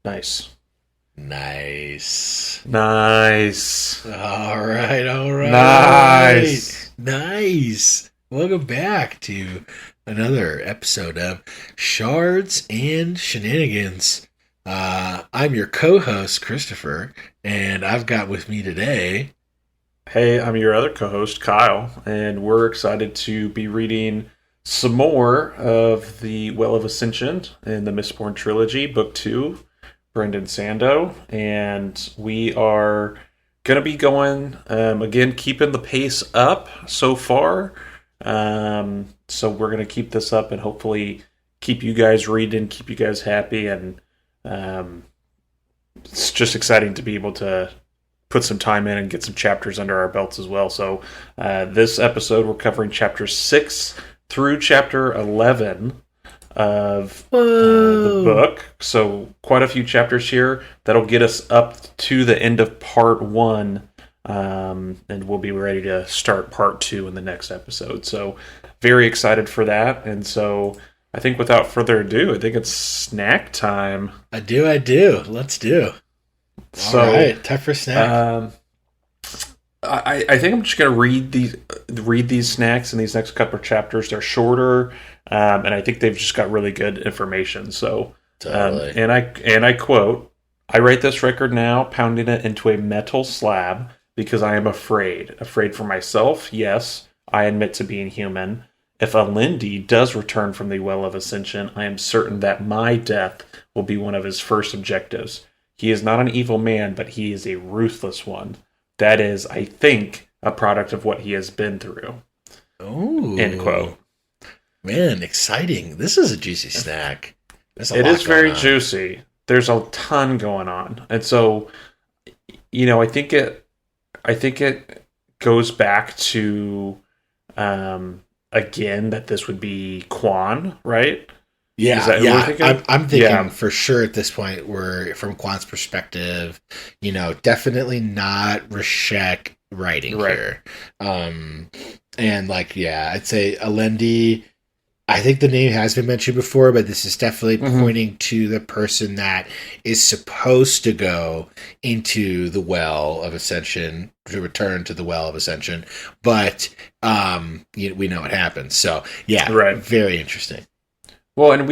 Nice. Nice. Nice. All right, all right, all right. Nice. Nice. Welcome back to another episode of Shards and Shenanigans. I'm your co-host, Christopher, and I've got with me today. Hey, I'm your other co-host, Kyle, and we're excited to be reading some more of the Well of Ascension in the Mistborn trilogy, Book 2, Brendan Sando, and we are going to be going, again, keeping the pace up so far. So we're going to keep this up and hopefully keep you guys reading, keep you guys happy, and it's just exciting to be able to put some time in and get some chapters under our belts as well. So this episode, we're covering chapter 6 through chapter 11 of the book. So quite a few chapters here. That'll get us up to the end of part 1. And we'll be ready to start part 2 in the next episode. So very excited for that. And so I think without further ado, I think it's snack time. I do. Let's do. So, all right, time for a snack. I think I'm just going to read these snacks in these next couple of chapters. They're shorter, and I think they've just got really good information. So, Totally. and I quote: "I write this record now, pounding it into a metal slab because I am afraid for myself. Yes, I admit to being human. If Alendi does return from the Well of Ascension, I am certain that my death will be one of his first objectives. He is not an evil man, but he is a ruthless one. That is, I think, a product of what he has been through." Oh, End quote. Man, exciting! This is a juicy snack. It is very juicy. There's a ton going on, and so I think it goes back to again that this would be Quan, right? Yeah, thinking? I'm thinking for sure at this point we're from Quan's perspective, definitely not Rashek writing here. And I'd say Alendi, I think the name has been mentioned before, but this is definitely pointing to the person that is supposed to go into the Well of Ascension, to return to the Well of Ascension, but we know what happens. So very interesting. Well, and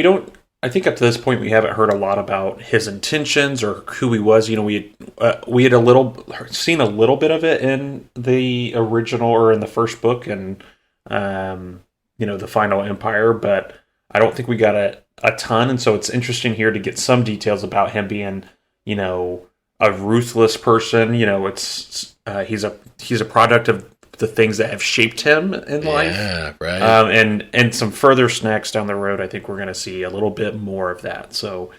I think up to this point we haven't heard a lot about his intentions or who he was. We had seen a little bit of it in the original or in the first book and the Final Empire, but I don't think we got a ton. And so it's interesting here to get some details about him being, a ruthless person. He's a product of the things that have shaped him in life. Yeah, right. And some further snacks down the road, I think we're going to see a little bit more of that. So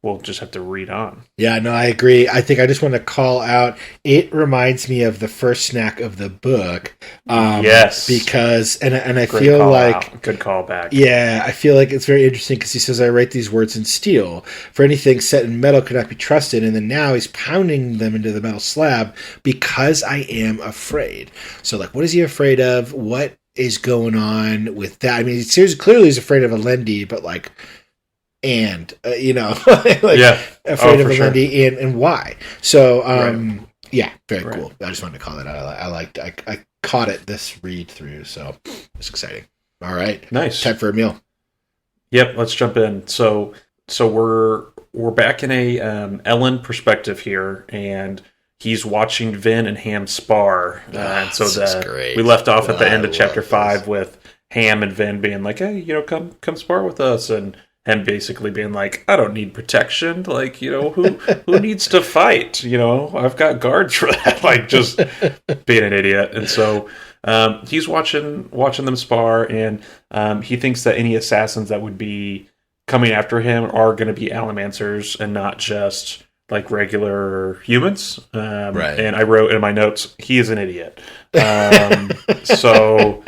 we'll just have to read on. Yeah, no, I agree. I think I just want to call out, it reminds me of the first snack of the book. Yes. Because, and I Great feel call like... out. Good callback. Yeah, I feel like it's very interesting because he says, I write these words in steel. For anything set in metal cannot be trusted. And then now he's pounding them into the metal slab because I am afraid. So, what is he afraid of? What is going on with that? I mean, clearly he's afraid of Alendi, but afraid of Alendi and why. So, very cool. I just wanted to call that out. I caught it this read through, so it's exciting. All right. Nice. Time for a meal. Yep, let's jump in. So we're back in a Ellen perspective here, and he's watching Vin and Ham spar. And so we left off at the end of chapter 5 with Ham and Vin being like, "Hey, come spar with us," and basically being like, "I don't need protection. Who needs to fight? I've got guards for that." Just being an idiot. And so he's watching them spar, and he thinks that any assassins that would be coming after him are going to be Allomancers and not just regular humans. Right. And I wrote in my notes, he is an idiot. So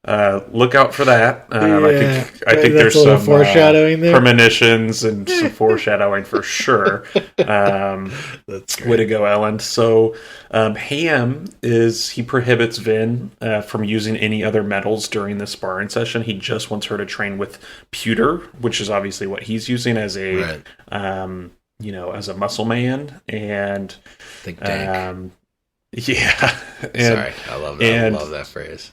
Look out for that. I think there's some foreshadowing there. Premonitions and some foreshadowing for sure. That's great. Way to go, Ellen. So Ham he prohibits Vin from using any other metals during the sparring session. He just wants her to train with pewter, which is obviously what he's using as a as a muscle man. And think tank. Yeah. Sorry, I love that. I love that phrase.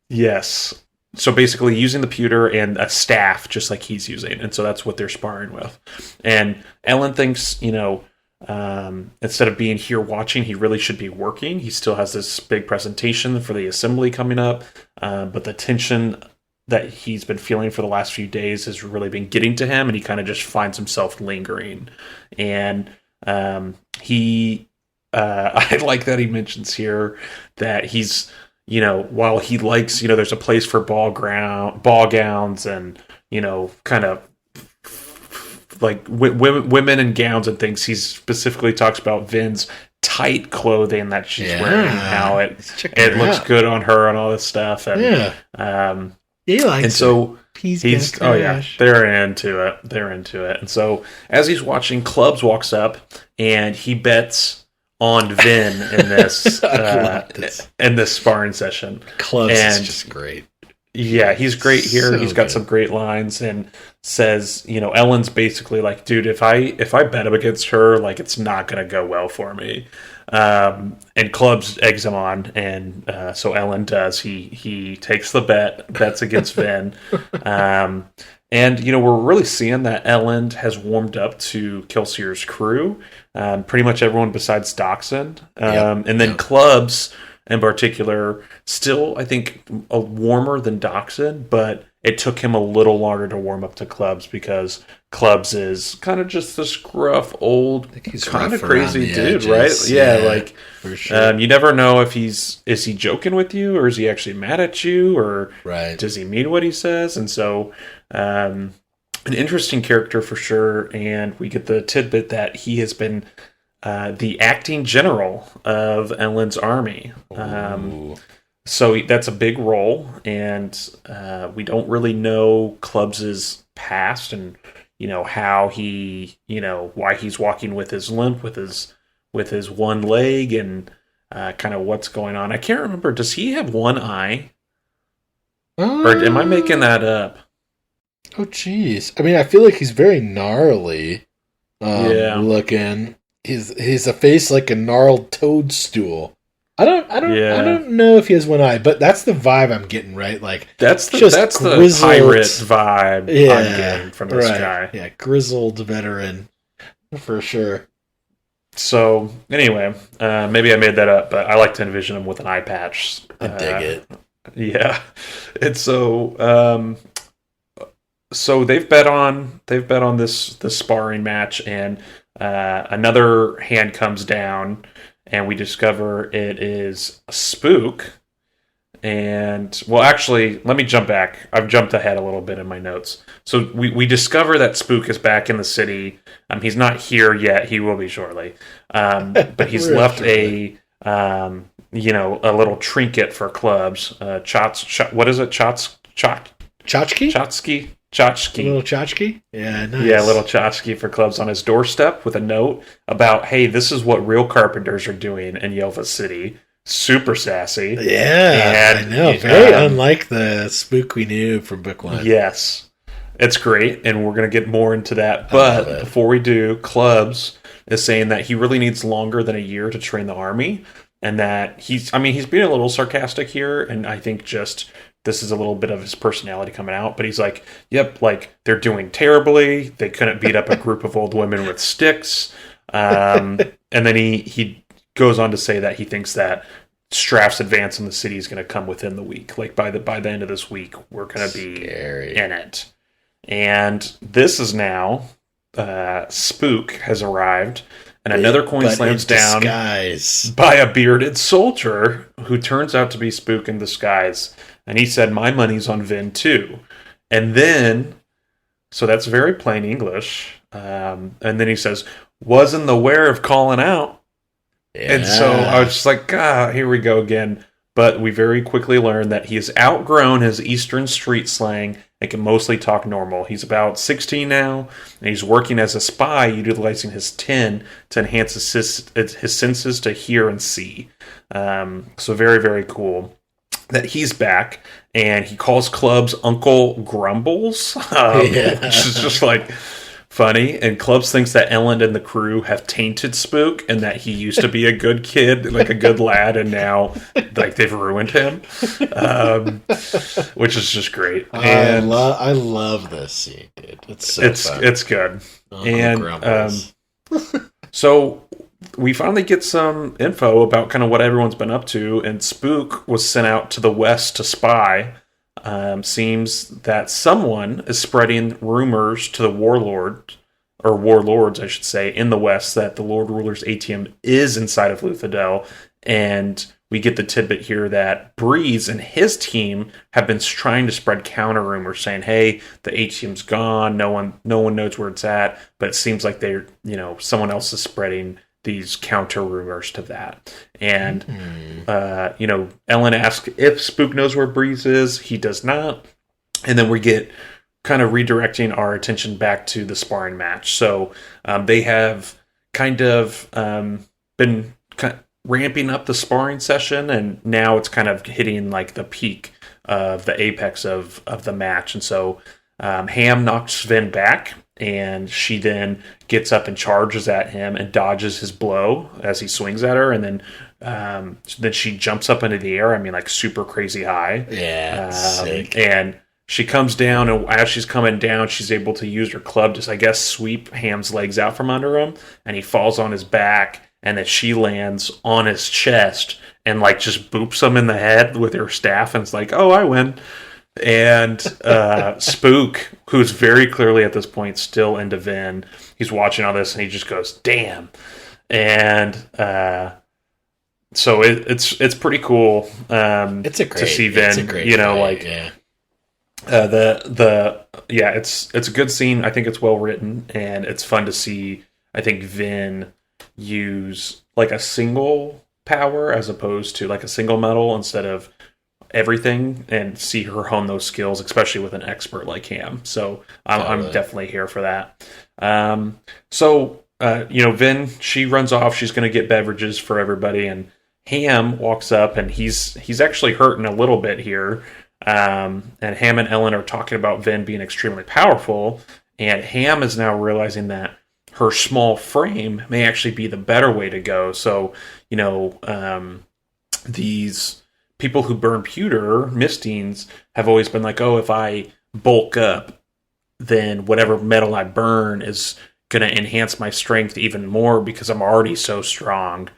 Yes. So basically using the pewter and a staff just like he's using. And so that's what they're sparring with. And Ellen thinks, instead of being here watching, he really should be working. He still has this big presentation for the assembly coming up. But the tension that he's been feeling for the last few days has really been getting to him. And he kind of just finds himself lingering. And I like that he mentions here that he's, while he likes, there's a place for ball gowns and, kind of like women in gowns and things. He specifically talks about Vin's tight clothing that she's wearing, how it looks good on her and all this stuff. And, he likes and so he's they're into it. And so as he's watching, Clubs walks up and he bets on Vin in this in this sparring session. Clubs is just great. Yeah, he's great here. So he's got some great lines and says, Ellen's basically like, dude, if I bet him against her, like it's not gonna go well for me. And Clubs eggs him on, and so Ellen does. He takes the bets against Vin. And, we're really seeing that Ellen has warmed up to Kelsier's crew. Pretty much everyone besides Dachshund. And then Clubs, in particular, still, I think, warmer than Dachshund, but it took him a little longer to warm up to Clubs because Clubs is kind of just this gruff, old, kind of crazy dude, right? Yeah, for sure. You never know if is he joking with you or is he actually mad at you or does he mean what he says? And so an interesting character for sure, and we get the tidbit that he has been the acting general of Ellen's army. So that's a big role, and we don't really know Clubs's past and how he why he's walking with his limp with his one leg and kind of what's going on. I can't remember. Does he have one eye? Or am I making that up? Oh, jeez. I mean, I feel like he's very gnarly looking. He's a face like a gnarled toadstool. I don't know if he has one eye, but that's the vibe I'm getting, right? Like that's the pirate vibe I'm getting from this guy. Yeah, grizzled veteran for sure. So anyway, maybe I made that up, but I like to envision him with an eye patch. I dig it. Yeah, and so they've bet on this sparring match, and another hand comes down, and we discover it is a spook. And well, actually, let me jump back. I've jumped ahead a little bit in my notes. So we discover that Spook is back in the city. He's not here yet. He will be shortly. But he's left a little trinket for Clubs. What is it? Tchotchke? Tchotchke. A little tchotchke? Yeah, nice. Yeah, a little tchotchke for Clubs on his doorstep with a note about, hey, this is what real carpenters are doing in Yelva City. Super sassy. Yeah, I know. Very unlike the Spook we knew from book one. Yes. It's great, and we're going to get more into that. But before we do, Clubs is saying that he really needs longer than a year to train the army, and that he's being a little sarcastic here, and I think just this is a little bit of his personality coming out, but he's like, yep, like, they're doing terribly. They couldn't beat up a group of old women with sticks. And then he goes on to say that he thinks that Straff's advance in the city is going to come within the week. Like, by the end of this week, we're going to be in it. And this is now, Spook has arrived, and another coin slams down by a bearded soldier who turns out to be Spook in disguise. And he said, my money's on Vin too. And then, so that's very plain English. And then he says, wasn't aware of calling out. Yeah. And so I was just like, here we go again. but we very quickly learn that he has outgrown his Eastern street slang and can mostly talk normal. He's about 16 now, and he's working as a spy, utilizing his 10 to enhance his senses to hear and see. So very, very cool that he's back, and he calls Clubs Uncle Grumbles, which is just like funny. And Clubs thinks that Ellen and the crew have tainted Spook, and that he used to be a good kid, like a good lad, and now like they've ruined him, which is just great. And I love this scene, dude. It's good. And so we finally get some info about kind of what everyone's been up to, and Spook was sent out to the west to spy. Seems that someone is spreading rumors to the warlords, I should say, in the west, that the Lord Ruler's ATM is inside of Luthadel, and we get the tidbit here that Breeze and his team have been trying to spread counter rumors, saying, "Hey, the ATM's gone. No one knows where it's at." But it seems like they're, someone else is spreading these counter rumors to that. And, Ellen asks if Spook knows where Breeze is. He does not. And then we get kind of redirecting our attention back to the sparring match. So they have kind of been ramping up the sparring session, and now it's kind of hitting like the peak of the apex of the match. And so Ham knocks Sven back, and she then gets up and charges at him and dodges his blow as he swings at her, and then she jumps up into the air. I mean, like super crazy high. Yeah, sick. And she comes down, and as she's coming down, she's able to use her club to, I guess, sweep Ham's legs out from under him, and he falls on his back, and then she lands on his chest and like just boops him in the head with her staff, and it's like, oh, I win. And Spook, who's very clearly at this point still into Vin, he's watching all this and he just goes, "Damn!" And so it's pretty cool. It's to see Vin. It's a great fight, it's a good scene. I think it's well written, and it's fun to see. I think Vin use like a single power as opposed to like a single metal instead of everything, and see her hone those skills, especially with an expert like Ham. So I'm definitely here for that. Vin, she runs off. She's going to get beverages for everybody, and Ham walks up, and he's actually hurting a little bit here. And Ham and Ellen are talking about Vin being extremely powerful, and Ham is now realizing that her small frame may actually be the better way to go. So, these people who burn pewter, Mistines, have always been like, oh, if I bulk up, then whatever metal I burn is going to enhance my strength even more because I'm already so strong.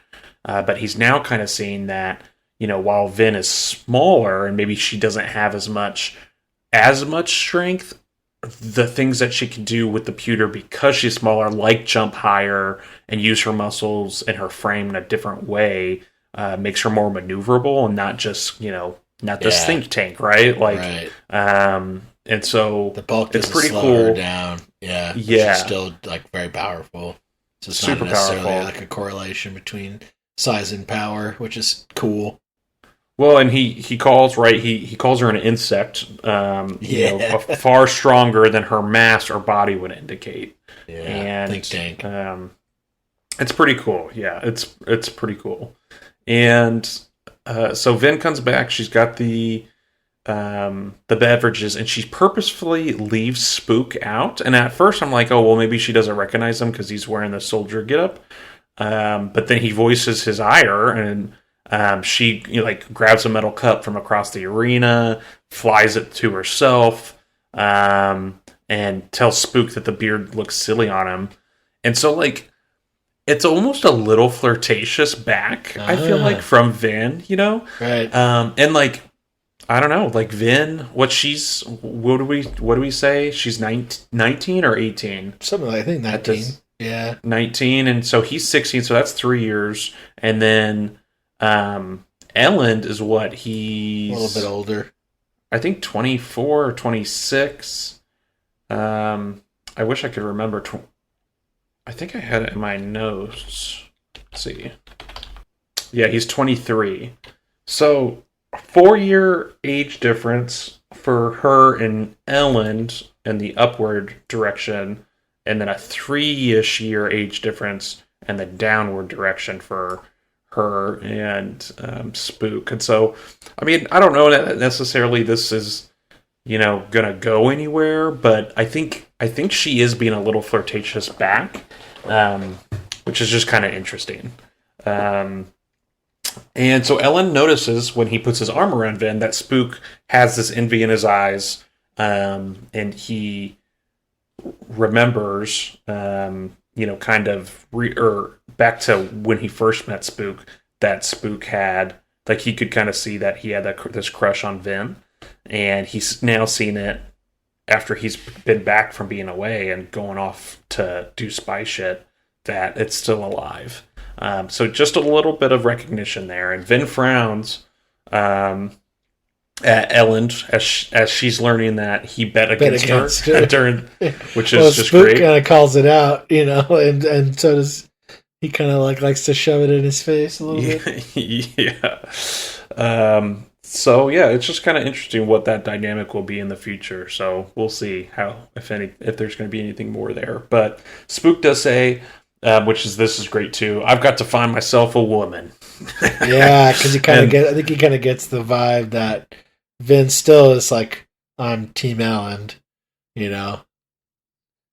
But he's now kind of seeing that, while Vin is smaller and maybe she doesn't have as much strength, the things that she can do with the pewter because she's smaller, like jump higher and use her muscles and her frame in a different way, makes her more maneuverable and not just, not this think tank, right? Like, and so the bulk it's pretty slow cool. Her down. Yeah. She's still like very powerful. So it's super not necessarily powerful. Like a correlation between size and power, which is cool. Well, and he calls he calls her an insect, far stronger than her mass or body would indicate. Yeah, and think tank. It's pretty cool. Yeah, it's pretty cool. And so Vin comes back. She's got the beverages, and she purposefully leaves Spook out. And at first, I'm like, oh well, maybe she doesn't recognize him because he's wearing the soldier getup. But then he voices his ire, and she grabs a metal cup from across the arena, flies it to herself, and tells Spook that the beard looks silly on him. And so it's almost a little flirtatious back, I feel like, from Vin, Right. And I don't know, Vin, what do we say? She's 19 or 18? Something I think 19. Yeah. 19, and so he's 16, so that's 3 years. And then Ellen is what? He's a little bit older. I think 24 or 26. I wish I could remember. I think I had it in my notes. Let's see. Yeah, he's 23. So 4-year age difference for her and Ellen in the upward direction, and then a 3-ish year age difference in the downward direction for her and Spook. And so, I mean, I don't know that necessarily this is, gonna go anywhere, but I think she is being a little flirtatious back, which is just kind of interesting. And so Ellen notices when he puts his arm around Vin that Spook has this envy in his eyes, and he remembers, back to when he first met Spook, that Spook had, like, he could kind of see that he had this crush on Vin, and he's now seen it after he's been back from being away and going off to do spy shit, that it's still alive. So just a little bit of recognition there. And Vin frowns at Ellen as she's learning that he bet against her during, which is just Spook great. Kind of calls it out, and so does he. Kind of likes to shove it in his face a little bit. Yeah. So yeah, it's just kind of interesting what that dynamic will be in the future. So we'll see if there's going to be anything more there. But Spook does say, this is great too, I've got to find myself a woman. Yeah, because I think he kind of gets the vibe that Vin still is like on Team Ellen,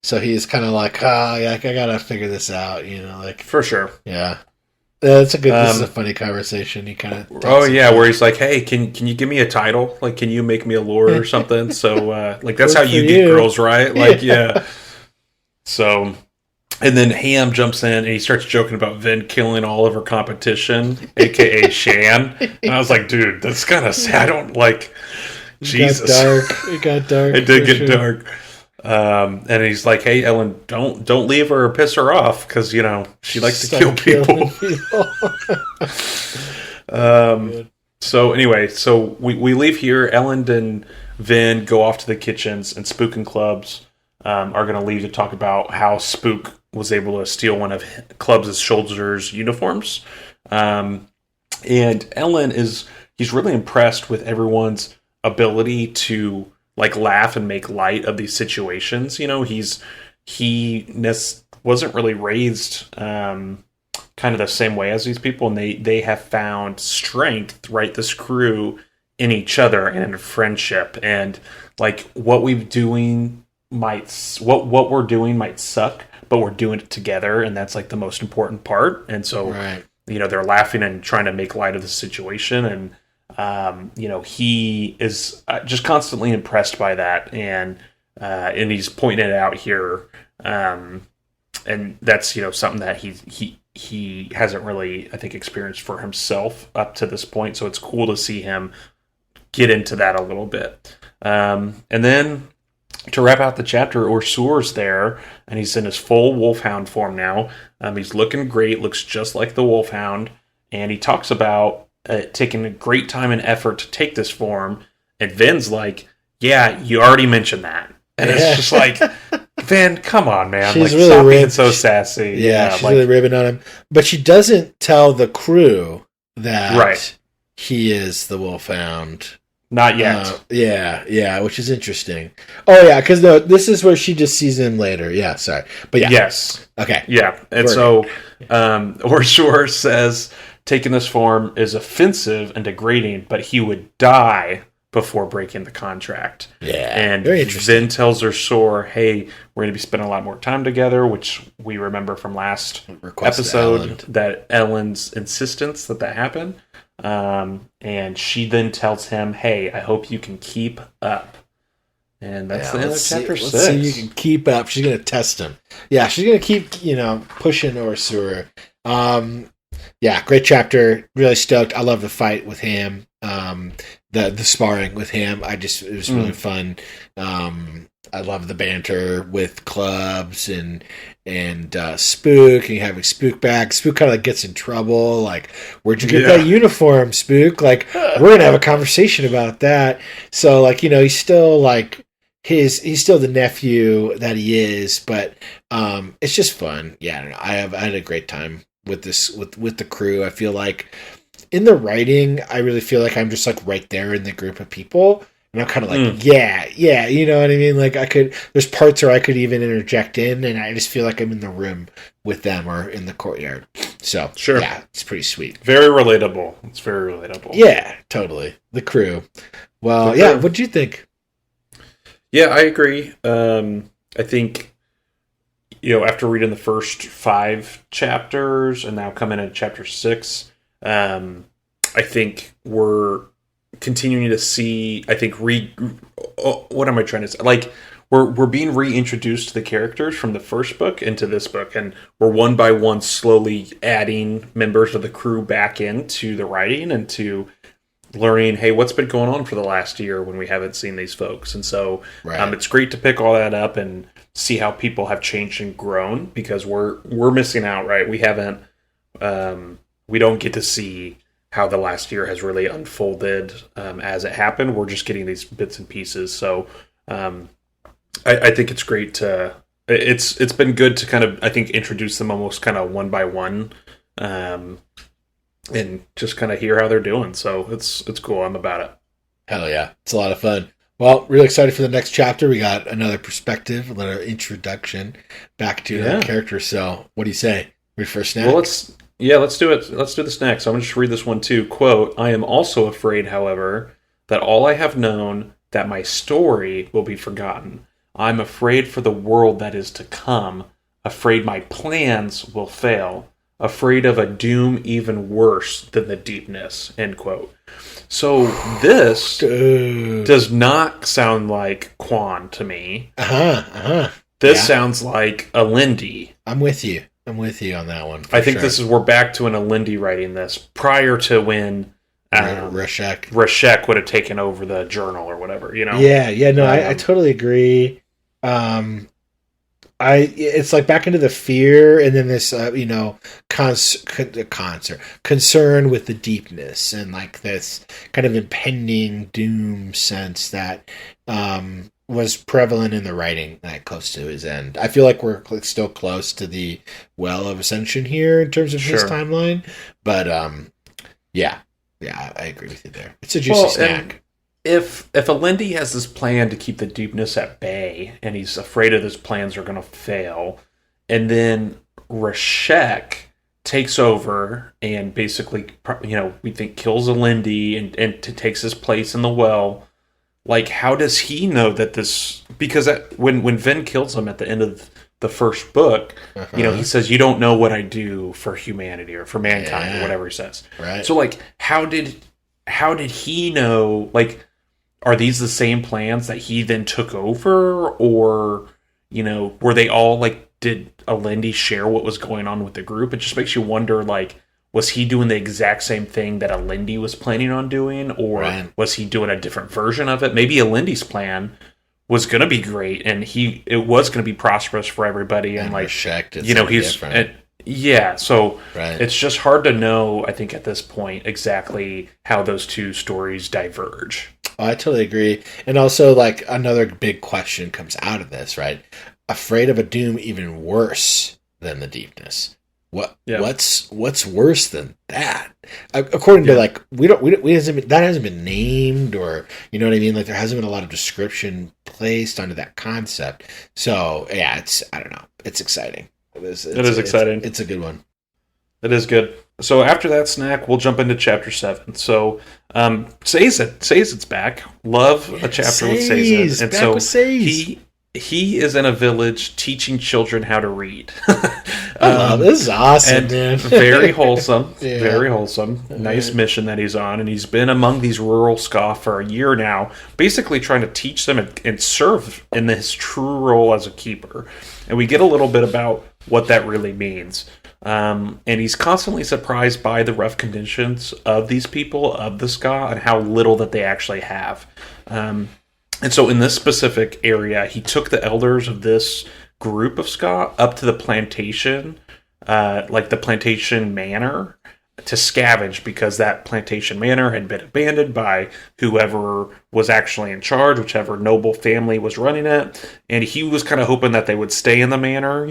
So he's kind of like, I gotta figure this out, For sure. Yeah. That's a good. This is a funny conversation. He kind of. Where he's like, "Hey, can you give me a title? Like, can you make me a lord or something?" So, that's how you get girls, right? Like, yeah. So, and then Ham jumps in and he starts joking about Vin killing all of her competition, aka Shan. And I was like, "Dude, that's kind of sad. I don't like." Jesus, it got dark. It did get dark. And he's like, "Hey, Ellen, don't leave her or piss her off because she likes to kill people." So anyway, we leave here. Ellen and Vin go off to the kitchens, and Spook and Clubs are going to leave to talk about how Spook was able to steal one of Clubs' soldiers' uniforms. And Ellen he's really impressed with everyone's ability to laugh and make light of these situations. He wasn't really raised kind of the same way as these people, and they have found strength, right? This crew in each other and in friendship, and what we're doing might suck, but we're doing it together, and that's the most important part. And so, right. They're laughing and trying to make light of the situation, and he is just constantly impressed by that, and he's pointing it out here, and that's something that he hasn't really, I think, experienced for himself up to this point. So it's cool to see him get into that a little bit. And then to wrap out the chapter, Ursur's there, and he's in his full wolfhound form now. He's looking great, looks just like the wolfhound, and he talks about taking a great time and effort to take this form, and Vin's like, "Yeah, you already mentioned that," and it's just like, Vin, come on, man! She's really stop being so sassy. Yeah, she's really ribbing on him, but she doesn't tell the crew that he is the wolfhound. Not yet. Yeah, which is interesting. Oh yeah, because this is where she just sees him later. Yeah, sorry, but yeah, yes, okay, yeah, and so Ursur says taking this form is offensive and degrading, but he would die before breaking the contract. Yeah, and very interesting. Vin tells Ursur, "Hey, we're going to be spending a lot more time together," which we remember from last episode, that Ellen's insistence that happen. And she then tells him, "Hey, I hope you can keep up." And that's the end of chapter 6. Let's see if you can keep up. She's going to test him. Yeah, she's going to keep, pushing Ursur. Yeah, great chapter. Really stoked. I love the fight with him. The sparring with him. It was really fun. I love the banter with Clubs and Spook, and having Spook back. Spook kind of gets in trouble. Like, where'd you get that uniform, Spook? Like, we're gonna have a conversation about that. So, he's still he's still the nephew that he is, but it's just fun. Yeah, I don't know. I had a great time with this with the crew. I feel like in the writing, I really feel like I'm just like right there in the group of people. And I'm kind of like, yeah, you know what I mean? Like there's parts where I could even interject in, and I just feel like I'm in the room with them or in the courtyard. So, sure. Yeah, it's pretty sweet. Very relatable. It's very relatable. Yeah, totally. The crew. Well, yeah, what'd you think? Yeah, I agree. I think, after reading the first 5 chapters and now coming in chapter 6, I think we're continuing to see, what am I trying to say? Like, we're being reintroduced to the characters from the first book into this book, and we're one by one slowly adding members of the crew back into the writing and to learning, hey, what's been going on for the last year when we haven't seen these folks. And so it's great to pick all that up and see how people have changed and grown, because we're missing out, right? We haven't, we don't get to see how the last year has really unfolded as it happened. We're just getting these bits and pieces. So I think it's great to, it's been good to kind of, I think, introduce them almost kind of one by one, and just kind of hear how they're doing. So it's cool. I'm about it. Hell yeah. It's a lot of fun. Well, really excited for the next chapter. We got another perspective, another introduction back to the character. So what do you say? Ready for a snack? Well, let's do it. Let's do the snack. So I'm going to just read this one too. Quote, "I am also afraid, however, that all I have known, that my story will be forgotten. I'm afraid for the world that is to come, afraid my plans will fail, afraid of a doom even worse than the deepness." End quote. So this does not sound like Quan to me. This sounds like a Lindy. I'm with you on that one. I think this is, we're back to an Lindy writing this prior to when Rashek would have taken over the journal or whatever, Yeah, no, I totally agree. It's like back into the fear, and then this, concern with the deepness, and like this kind of impending doom sense that was prevalent in the writing, like close to his end. I feel like we're still close to the well of Ascension here in terms of his timeline, but yeah, I agree with you there. It's a juicy snack. If Alendi has this plan to keep the deepness at bay, and he's afraid of his plans are going to fail, and then Rashek takes over and basically, we think kills Alendi and takes his place in the well, like, how does he know that this... Because when Vin kills him at the end of the first book, he says, "You don't know what I do for humanity or for mankind," or whatever he says. Right. So, like, how did he know, like... Are these the same plans that he then took over? Or, were they all, like, did Alendi share what was going on with the group? It just makes you wonder, like, was he doing the exact same thing that Alendi was planning on doing? Or was he doing a different version of it? Maybe Alendi's plan was going to be great, and it was going to be prosperous for everybody. And like, he's... Yeah, so it's just hard to know, I think, at this point, exactly how those two stories diverge. Oh, I totally agree. And also, like, another big question comes out of this, right? Afraid of a doom even worse than the deepness. What's worse than that? According to, like, that hasn't been named, or, you know what I mean? Like, there hasn't been a lot of description placed onto that concept. So, yeah, I don't know. It's exciting. It is exciting. It's a good one. It is good. So after that snack, we'll jump into chapter 7. So Sazed's back. Love a chapter with Sazed. And so he is in a village teaching children how to read. This is awesome, man. Very wholesome. Yeah. Very wholesome. Nice mission that he's on. And he's been among these rural Ska for a year now, basically trying to teach them and serve in his true role as a keeper. And we get a little bit about what that really means. And he's constantly surprised by the rough conditions of these people, of the Ska, and how little that they actually have. And so in this specific area, he took the elders of this group of Ska up to the plantation, like the plantation manor, to scavenge because that plantation manor had been abandoned by whoever was actually in charge, whichever noble family was running it. And he was kind of hoping that they would stay in the manor,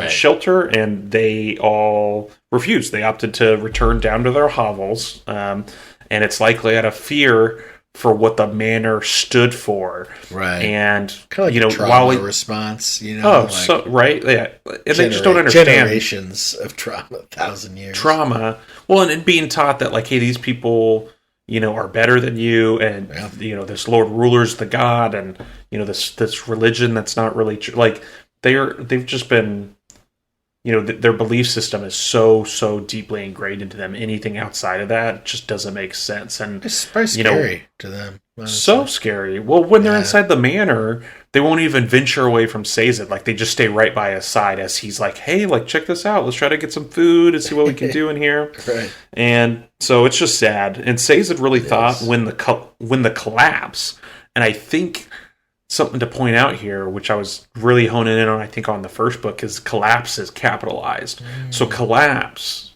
shelter, and they all refused. They opted to return down to their hovels. And it's likely out of fear for what the manor stood for, right? And kind of like trauma response, right, yeah, and they just don't understand generations of trauma, 1,000 years trauma. Well, and being taught that like, hey, these people, are better than you, and this Lord Ruler's the God, and this religion that's not really true. Like they've just been. Their belief system is so deeply ingrained into them. Anything outside of that just doesn't make sense. And it's probably scary to them. Honestly. So scary. Well, when they're inside the manor, they won't even venture away from Sazed. Like, they just stay right by his side as he's like, hey, like, check this out. Let's try to get some food and see what we can do in here. Right. And so it's just sad. And Sazed really thought when the collapse, and I think something to point out here, which I was really honing in on, I think, on the first book, is collapse is capitalized. So collapse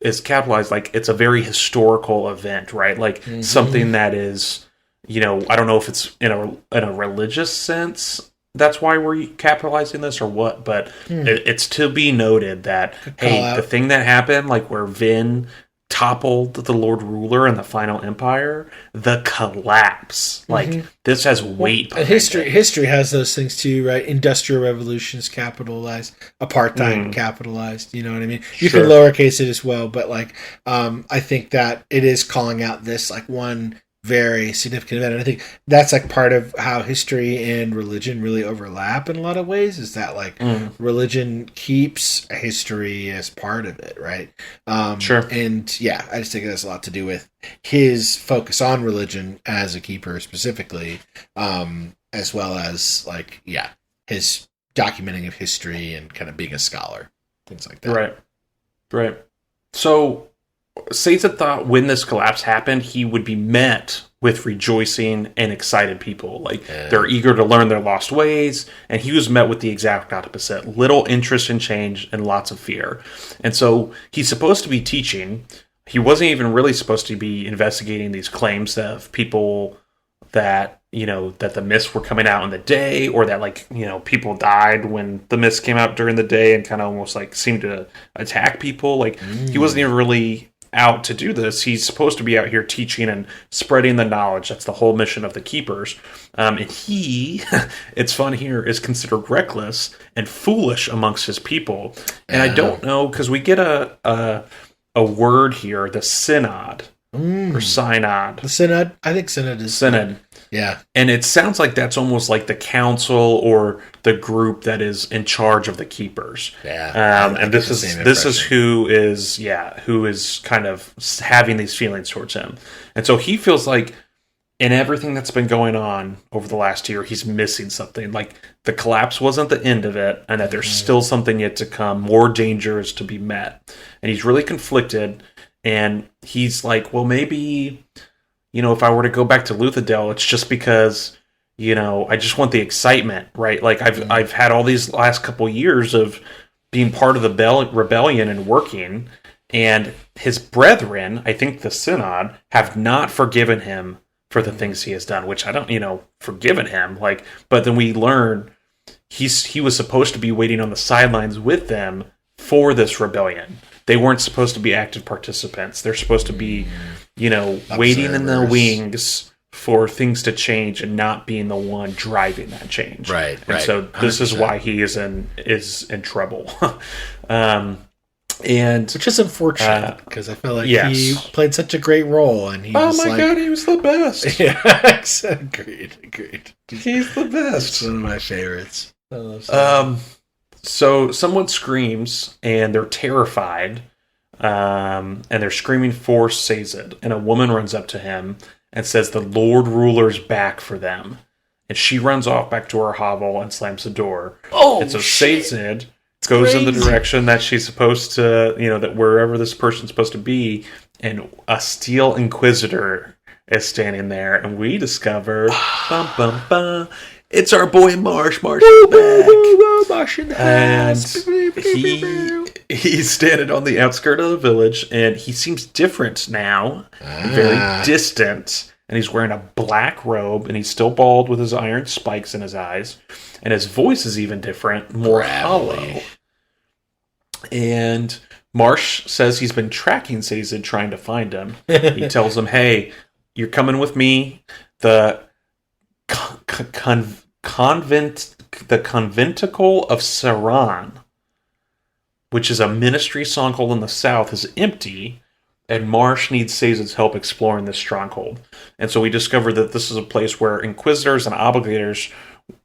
is capitalized like it's a very historical event, right? Like something that is, I don't know if it's in a religious sense. That's why we're capitalizing this or what, but it's to be noted that, hey, the thing that happened, like where Vin toppled the Lord Ruler and the final empire, the collapse. Like, this has weight. History has those things too, right? Industrial revolutions capitalized, apartheid capitalized, you know what I mean? You can lowercase it as well, but like, I think that it is calling out this like one very significant event. And I think that's like part of how history and religion really overlap in a lot of ways, is that like religion keeps history as part of it, right? And yeah, I just think it has a lot to do with his focus on religion as a keeper specifically, as well as like, his documenting of history and kind of being a scholar, things like that. Right. So Sazed thought when this collapse happened, he would be met with rejoicing and excited people. Like, they're eager to learn their lost ways, and he was met with the exact opposite. Little interest in change and lots of fear. And so he's supposed to be teaching. He wasn't even really supposed to be investigating these claims of people that, that the mists were coming out in the day, or that, like, people died when the mists came out during the day and kind of almost, like, seemed to attack people. Like, he wasn't even really out to do this. He's supposed to be out here teaching and spreading the knowledge. That's the whole mission of the Keepers. And he, it's fun here, is considered reckless and foolish amongst his people. And I don't know, because we get a word here, the synod. Or synod. The synod? I think synod is... Synod. Yeah. And it sounds like that's almost like the council or the group that is in charge of the Keepers. Yeah. And this is who is kind of having these feelings towards him. And so he feels like in everything that's been going on over the last year, he's missing something. Like, the collapse wasn't the end of it, and that there's still something yet to come, more dangers to be met. And he's really conflicted, and he's like, well, maybe, if I were to go back to Luthadel, it's just because, I just want the excitement, right? Like, I've had all these last couple years of being part of the rebellion and working, and his brethren, I think the Synod, have not forgiven him for the things he has done, which I don't, forgiven him. Like, but then we learn he was supposed to be waiting on the sidelines with them for this rebellion. They weren't supposed to be active participants. They're supposed to be, waiting in the wings for things to change and not being the one driving that change. Right. And so this 100%. Is why he is in trouble. And which is unfortunate, because I feel like he played such a great role, and he God, he was the best. Yeah, agreed. He's the best. It's one of my favorites. So someone screams, and they're terrified, and they're screaming for Sazed, and a woman runs up to him and says the Lord Ruler's back for them, and she runs off back to her hovel and slams the door. And so Sazed goes in the direction that she's supposed to, that wherever this person's supposed to be, and a Steel Inquisitor is standing there, and we discover, it's our boy Marsh. Marsh is back. Marsh in the house. And he He's standing on the outskirt of the village, and he seems different now, very distant. And he's wearing a black robe, and he's still bald with his iron spikes in his eyes. And his voice is even different, more hollow. And Marsh says he's been tracking Sazed, trying to find him. He tells him, hey, you're coming with me. The conventicle of Saran, which is a ministry stronghold in the south, is empty, and Marsh needs Sazed's help exploring this stronghold. And so we discovered that this is a place where Inquisitors and Obligators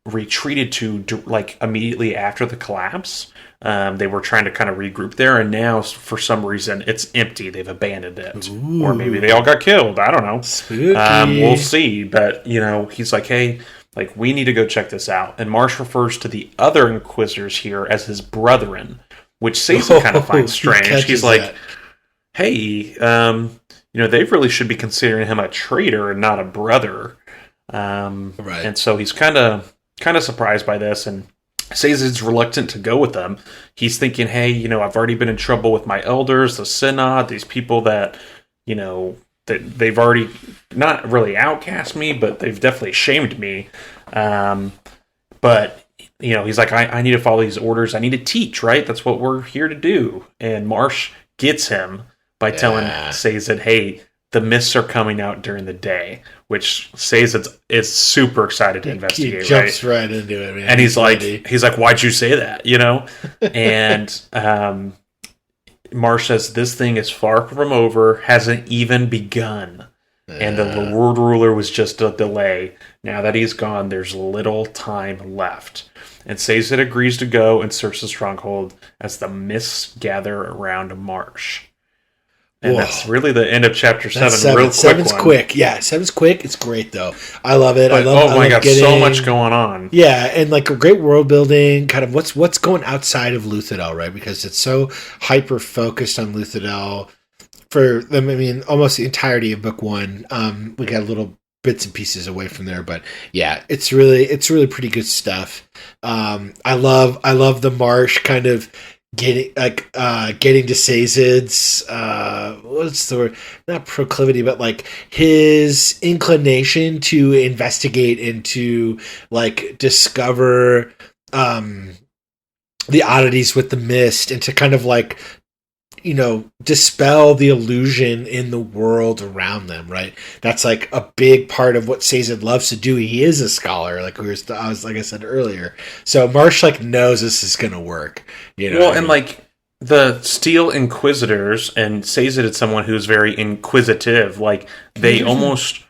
retreated to like immediately after the collapse. They were trying to kind of regroup there, and now for some reason it's empty. They've abandoned it. Ooh. Or maybe they all got killed. I don't know. Spooky. We'll see. But he's like, hey, like, we need to go check this out. And Marsh refers to the other Inquisitors here as his brethren, which Sazed kind of finds strange. He's like, that. Hey, they really should be considering him a traitor and not a brother. Right. And so he's kind of surprised by this, and Sazed's reluctant to go with them. He's thinking, hey, I've already been in trouble with my elders, the Synod, these people that, that they've already not really outcast me, but they've definitely shamed me. But he's like, I need to follow these orders. I need to teach, right? That's what we're here to do. And Marsh gets him by telling Sazed, hey, the mists are coming out during the day, which Sazed is super excited to investigate. He jumps right into it, man. And he's like, why'd you say that? And Marsh says, this thing is far from over, hasn't even begun. And the world ruler was just a delay. Now that he's gone, there's little time left. And Sazed agrees to go and search the stronghold as the mists gather around Marsh. And that's really the end of chapter 7. Seven's quick. Yeah, 7's quick. It's great, though. I love it. But, I love so much going on. Yeah, and like a great world building, kind of what's going outside of Luthadel, right? Because it's so hyper-focused on Luthadel for them. I mean, almost the entirety of book 1. We got little bits and pieces away from there, but yeah, it's really pretty good stuff. I love the Marsh kind of getting to Sazed's what's the word? Not proclivity, but like his inclination to investigate and to like discover the oddities with the mist, and to kind of like dispel the illusion in the world around them, right? That's like a big part of what Sazed loves to do. He is a scholar, like like I said earlier. So Marsh like knows this is going to work, Well, and like the Steel Inquisitors, and Sazed is someone who's very inquisitive. Like they almost,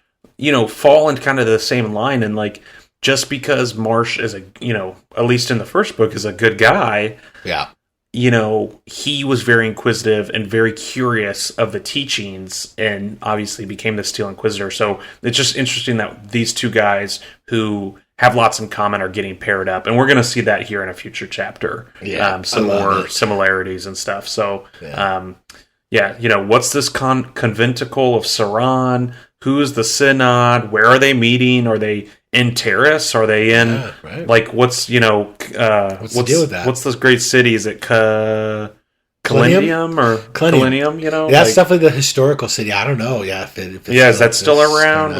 fall into kind of the same line. And like just because Marsh is at least in the first book, is a good guy. Yeah. He was very inquisitive and very curious of the teachings, and obviously became the Steel Inquisitor. So it's just interesting that these two guys who have lots in common are getting paired up, and we're going to see that here in a future chapter. Yeah, some more similarities and stuff. So, what's this conventicle of Saran? Who's the Synod? Where are they meeting? Are they in Terrace? Are they in like what's the deal with that? What's this great city? Is it Calendium or Calenium? That's definitely the historical city. I don't know. Yeah, is that still around?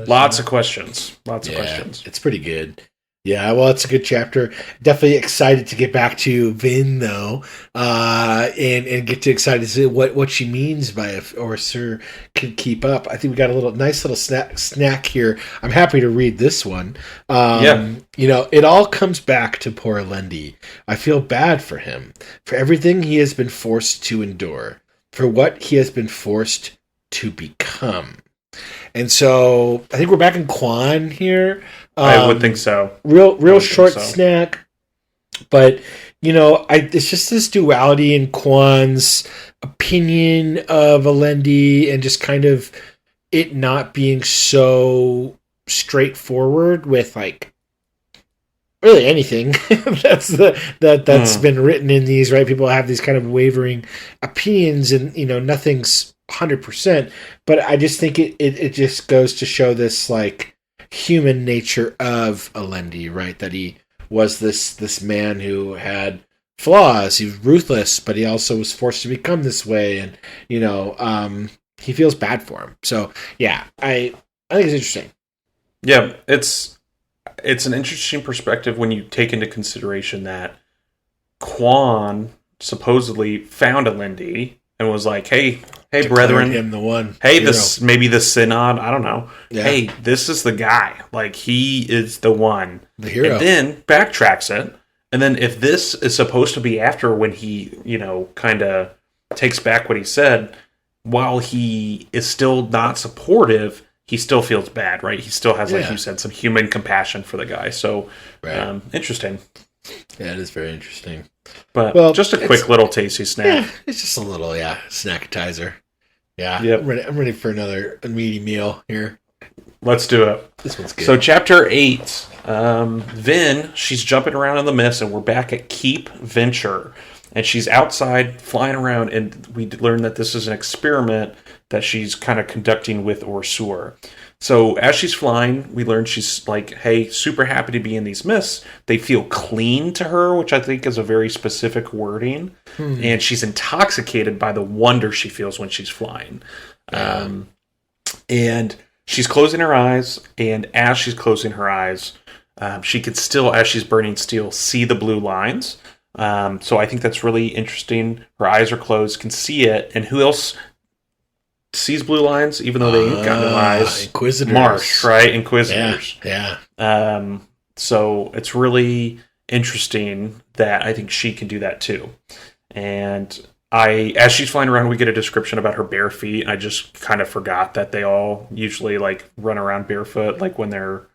Lots of questions. Lots of questions. It's pretty good. Yeah, well, it's a good chapter. Definitely excited to get back to Vin, though, and get to excited to see what she means by if Sir can keep up. I think we got a nice little snack here. I'm happy to read this one. It all comes back to poor Lendy. I feel bad for him, for everything he has been forced to endure, for what he has been forced to become. And so I think we're back in Quan here. I would think so. Real short snack, but it's just this duality in Quan's opinion of Alendi, and just kind of it not being so straightforward with like really anything that's been written in these, right? People have these kind of wavering opinions, and nothing's 100%. But I just think it just goes to show this like human nature of Alendi, right? That he was this man who had flaws. He was ruthless, but he also was forced to become this way, and he feels bad for him. So yeah, I think it's interesting. Yeah, it's an interesting perspective when you take into consideration that Quan supposedly found Alindi and was like, "Hey, brethren, him the one. Hey, hero. This maybe the synod. I don't know. Yeah. Hey, this is the guy. Like, he is the one. The hero." And then backtracks it. And then if this is supposed to be after when he, kind of takes back what he said, while he is still not supportive, he still feels bad, right? He still has, like you said, some human compassion for the guy. So, interesting. Yeah, it is very interesting. But just a quick little tasty snack. Yeah, it's just a little, snackatizer. Yeah, yep. I'm ready for another meaty meal here. Let's do it. This one's good. So chapter 8, Vin, she's jumping around in the mist, and we're back at Keep Venture. And she's outside flying around, and we learn that this is an experiment that she's kind of conducting with Orsur. So as she's flying, we learn she's like, hey, super happy to be in these mists. They feel clean to her, which I think is a very specific wording. And she's intoxicated by the wonder she feels when she's flying. And she's closing her eyes, and as she's closing her eyes, she can still, as she's burning steel, see the blue lines. So I think that's really interesting. Her eyes are closed, can see it, and who else sees blue lines, even though they ain't got no eyes? Inquisitors. Marsh, right? Inquisitors. Yeah. So it's really interesting that I think she can do that too. And as she's flying around, we get a description about her bare feet. I just kind of forgot that they all usually like run around barefoot, like when they're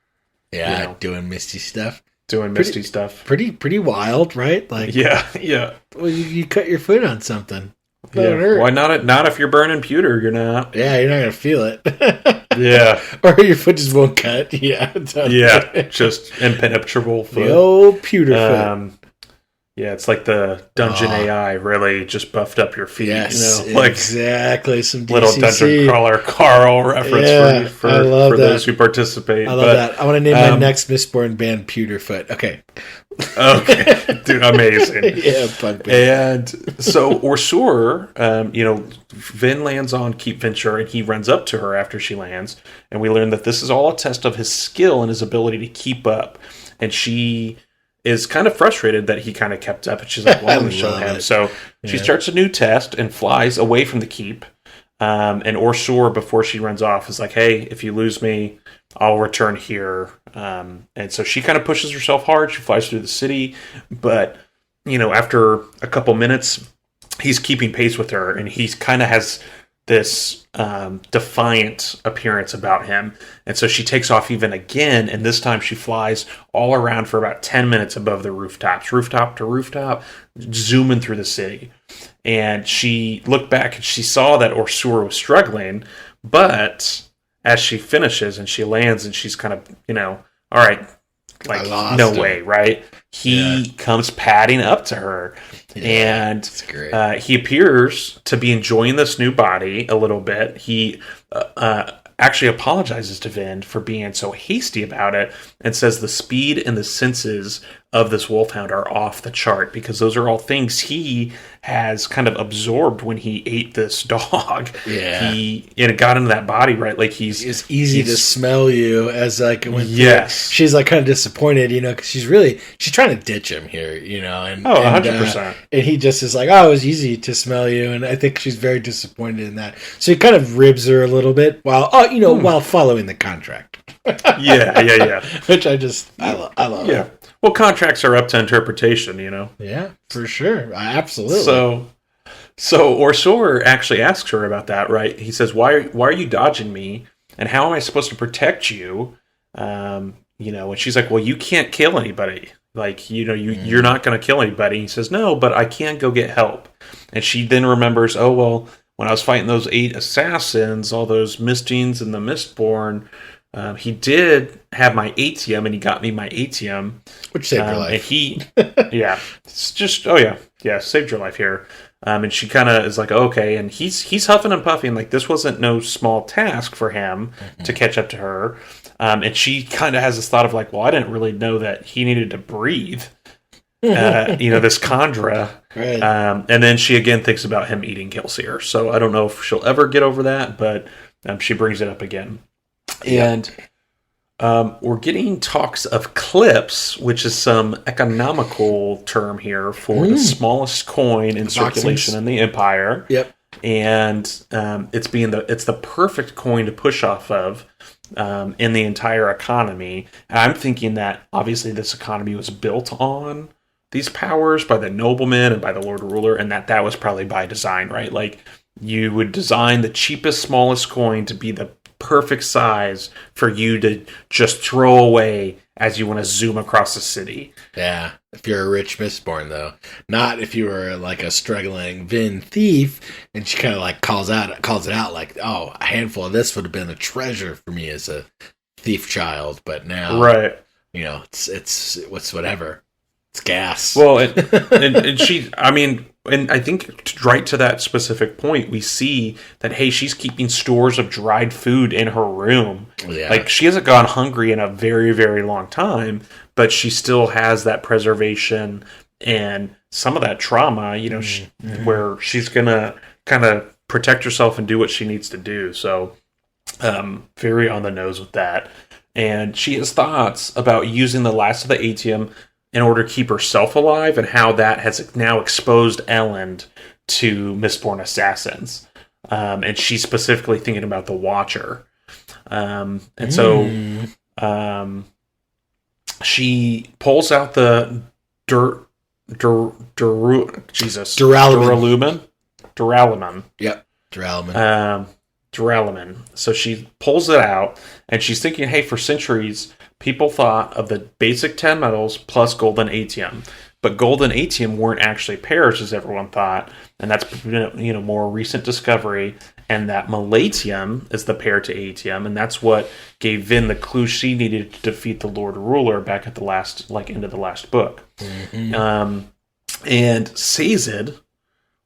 doing misty stuff. Misty stuff. Pretty wild, right? Like yeah. Well, you cut your foot on something. Yeah. Why not? Not if you're burning pewter. You're not. Yeah, you're not gonna feel it. Yeah. Or your foot just won't cut. Yeah. Yeah. Just impenetrable foot. The old pewter foot. Yeah, it's like the dungeon AI really just buffed up your feet. Yes, like exactly. Some DCC. Little dungeon crawler Carl reference for those who participate. I love that. I want to name my next Mistborn band Pewterfoot. Okay. Okay, dude, amazing. Yeah, punk band. And so Orsur, Vin lands on Keep Venture, and he runs up to her after she lands, and we learn that this is all a test of his skill and his ability to keep up. And she is kind of frustrated that he kind of kept up, and she's like, well, let me show him. So she starts a new test and flies away from the keep. And Orsur, before she runs off, is like, hey, if you lose me, I'll return here. And so she kind of pushes herself hard. She flies through the city. But, after a couple minutes, he's keeping pace with her, and he kind of has this defiant appearance about him. And so she takes off even again, and this time she flies all around for about 10 minutes above the rooftops, rooftop to rooftop, zooming through the city. And she looked back and she saw that Orsur was struggling, but as she finishes and she lands and she's kind of, all right, like, no way, right? He comes padding up to her, and that's great. He appears to be enjoying this new body a little bit. He actually apologizes to Vin for being so hasty about it, and says the speed and the senses of this wolfhound are off the chart, because those are all things he has kind of absorbed when he ate this dog. Yeah. It got into that body, right? Like it's easy to smell you as like when she's like kind of disappointed, because she's trying to ditch him here, and 100%. And he just is like, oh, it was easy to smell you, and I think she's very disappointed in that. So he kind of ribs her a little bit while following the contract. Yeah. Which I love. Yeah. Well, contracts are up to interpretation, Yeah, for sure. Absolutely. So Orsur actually asks her about that, right? He says, why are you dodging me? And how am I supposed to protect you? And she's like, well, you can't kill anybody. Like, you're not going to kill anybody. He says, no, but I can go get help. And she then remembers, oh, well, when I was fighting those 8 assassins, all those Mistines and the Mistborn, he did have my atium, and he got me my atium, which saved your life. And he, it's just, saved your life here. And she kind of is like, okay, and he's huffing and puffing, like this wasn't no small task for him to catch up to her. And she kind of has this thought of like, well, I didn't really know that he needed to breathe. this Chandra. Right. And then she again thinks about him eating Kelsier. So I don't know if she'll ever get over that, but she brings it up again. And we're getting talks of clips, which is some economical term here for the smallest coin in circulation in the Empire. Yep. And it's the perfect coin to push off of in the entire economy. And I'm thinking that obviously this economy was built on these powers by the nobleman and by the Lord Ruler, and that was probably by design, right? Like, you would design the cheapest, smallest coin to be the perfect size for you to just throw away as you want to zoom across the city. Yeah, if you're a rich Mistborn, though. Not if you were like a struggling Vin thief, and she kind of like calls it out like, oh, a handful of this would have been a treasure for me as a thief child, but now, right? It's whatever. It's gas. Well, and she, I mean, and I think right to that specific point, we see that, hey, she's keeping stores of dried food in her room. Yeah. Like, she hasn't gone hungry in a very, very long time, but she still has that preservation and some of that trauma, where she's going to kind of protect herself and do what she needs to do. So, very on the nose with that. And she has thoughts about using the last of the atium in order to keep herself alive, and how that has now exposed Elend to Mistborn assassins. And she's specifically thinking about the Watcher. So she pulls out the Duralumin. Yep, Duralumin. Duralumin. So she pulls it out, and she's thinking, hey, for centuries, people thought of the basic 10 metals plus golden atium. But golden atium weren't actually pairs, as everyone thought, and that's more recent discovery. And that malatium is the pair to atium, and that's what gave Vin the clue she needed to defeat the Lord Ruler back at the end of the last book. Mm-hmm. And Sazed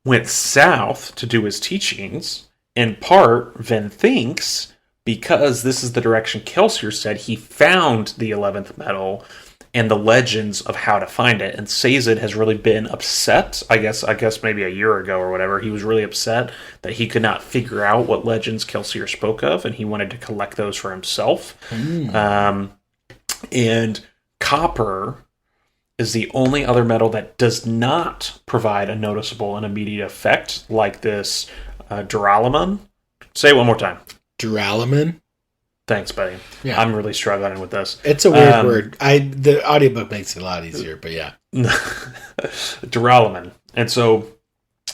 went south to do his teachings. In part, Vin thinks, because this is the direction Kelsier said, he found the 11th metal and the legends of how to find it. And Sazed has really been upset, I guess maybe a year ago or whatever, he was really upset that he could not figure out what legends Kelsier spoke of, and he wanted to collect those for himself. And copper is the only other metal that does not provide a noticeable and immediate effect like this Duralumin. Say it one more time. Duralumin? Thanks, buddy. Yeah. I'm really struggling with this. It's a weird word. The audiobook makes it a lot easier, but yeah. Duralumin. And so,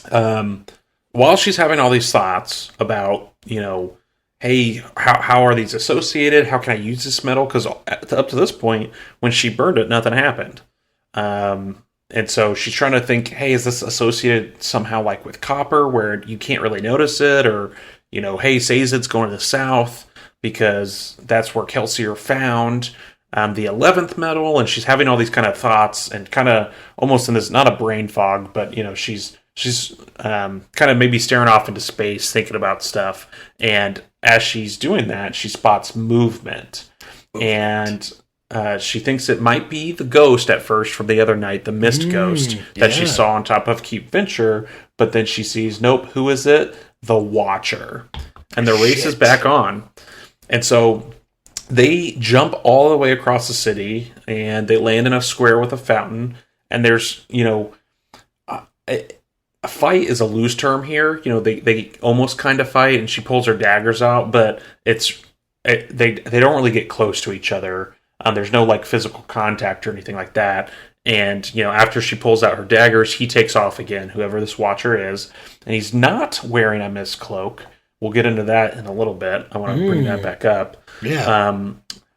while she's having all these thoughts about, hey, how are these associated? How can I use this metal? Because up to this point, when she burned it, nothing happened. And so she's trying to think, hey, is this associated somehow like with copper where you can't really notice it? Or, hey, Sazed's going to the south because that's where Kelsier found the 11th metal. And she's having all these kind of thoughts and kind of almost in this, not a brain fog, but, she's kind of maybe staring off into space, thinking about stuff. And as she's doing that, she spots movement. And she thinks it might be the ghost at first from the other night, the mist ghost that she saw on top of Keep Venture. But then she sees, nope, who is it? The Watcher. And the race is back on. And so they jump all the way across the city, and they land in a square with a fountain. And there's, a fight is a loose term here. They almost kind of fight, and she pulls her daggers out, but they don't really get close to each other. There's no like physical contact or anything like that. And, after she pulls out her daggers, he takes off again, whoever this Watcher is. And he's not wearing a mist cloak. We'll get into that in a little bit. I want to bring that back up. Yeah.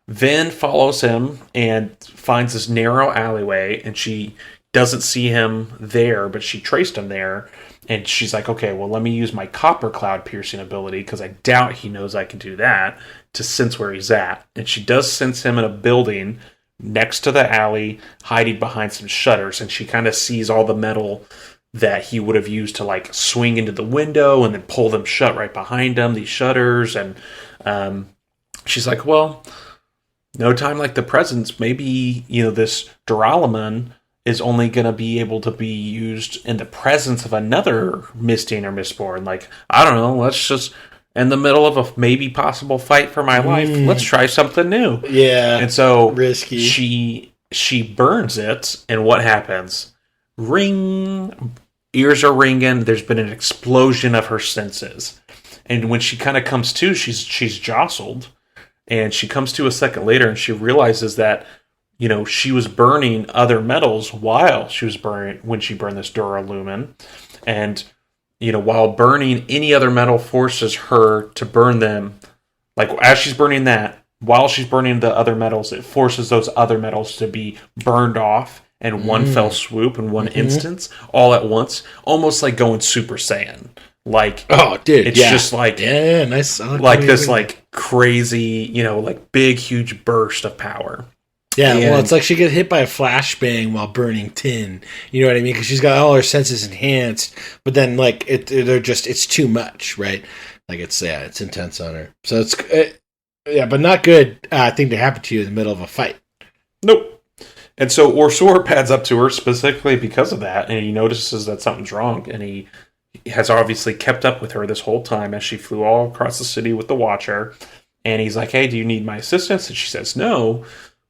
Vin follows him and finds this narrow alleyway, and she doesn't see him there, but she traced him there. And she's like, okay, well, let me use my copper cloud piercing ability, because I doubt he knows I can do that, to sense where he's at. And she does sense him in a building next to the alley, hiding behind some shutters. And she kind of sees all the metal that he would have used to like swing into the window and then pull them shut right behind him, these shutters. And she's like, well, no time like the present. Maybe, this Duralumin is only going to be able to be used in the presence of another Mistine or Mistborn. Like, I don't know, let's just, in the middle of a maybe possible fight for my life, let's try something new. Yeah. And so risky. She burns it, and what happens? Ring. Ears are ringing. There's been an explosion of her senses. And when she kind of comes to, she's jostled. And she comes to a second later, and she realizes that, she was burning other metals while she was when she burned this Duralumin. And, while burning any other metal forces her to burn them. Like, as she's burning that, while she's burning the other metals, it forces those other metals to be burned off in one fell swoop, in one instance, all at once. Almost like going Super Saiyan. Like, oh, dude, it's just like, nice, like this, like crazy, like big, huge burst of power. Yeah, well, it's like she gets hit by a flashbang while burning tin. You know what I mean? Because she's got all her senses enhanced, but then like it's too much, right? Like it's intense on her. So but not good thing to happen to you in the middle of a fight. Nope. And so Orsor pads up to her specifically because of that, and he notices that something's wrong, and he has obviously kept up with her this whole time as she flew all across the city with the Watcher. And he's like, hey, do you need my assistance? And she says no.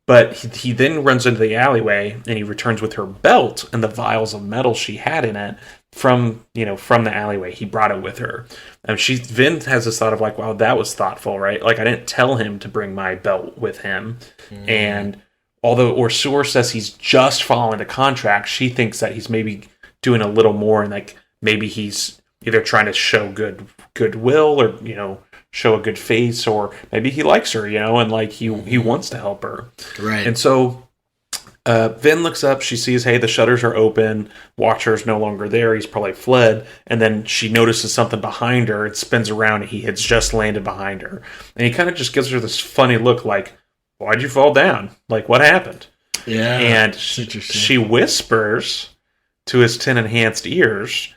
But he then runs into the alleyway, and he returns with her belt and the vials of metal she had in it from the alleyway. He brought it with her. And Vin has this thought of like, wow, that was thoughtful, right? Like, I didn't tell him to bring my belt with him. And although Orsor says he's just following the contract, she thinks that he's maybe doing a little more, and like maybe he's either trying to show goodwill or, show a good face, or maybe he likes her, and like he wants to help her. Right. And so Vin looks up, she sees, hey, the shutters are open, Watcher's no longer there, he's probably fled, and then she notices something behind her, it spins around, and he had just landed behind her. And he kind of just gives her this funny look like, why'd you fall down? Like, what happened? Yeah. And she whispers to his 10 enhanced ears,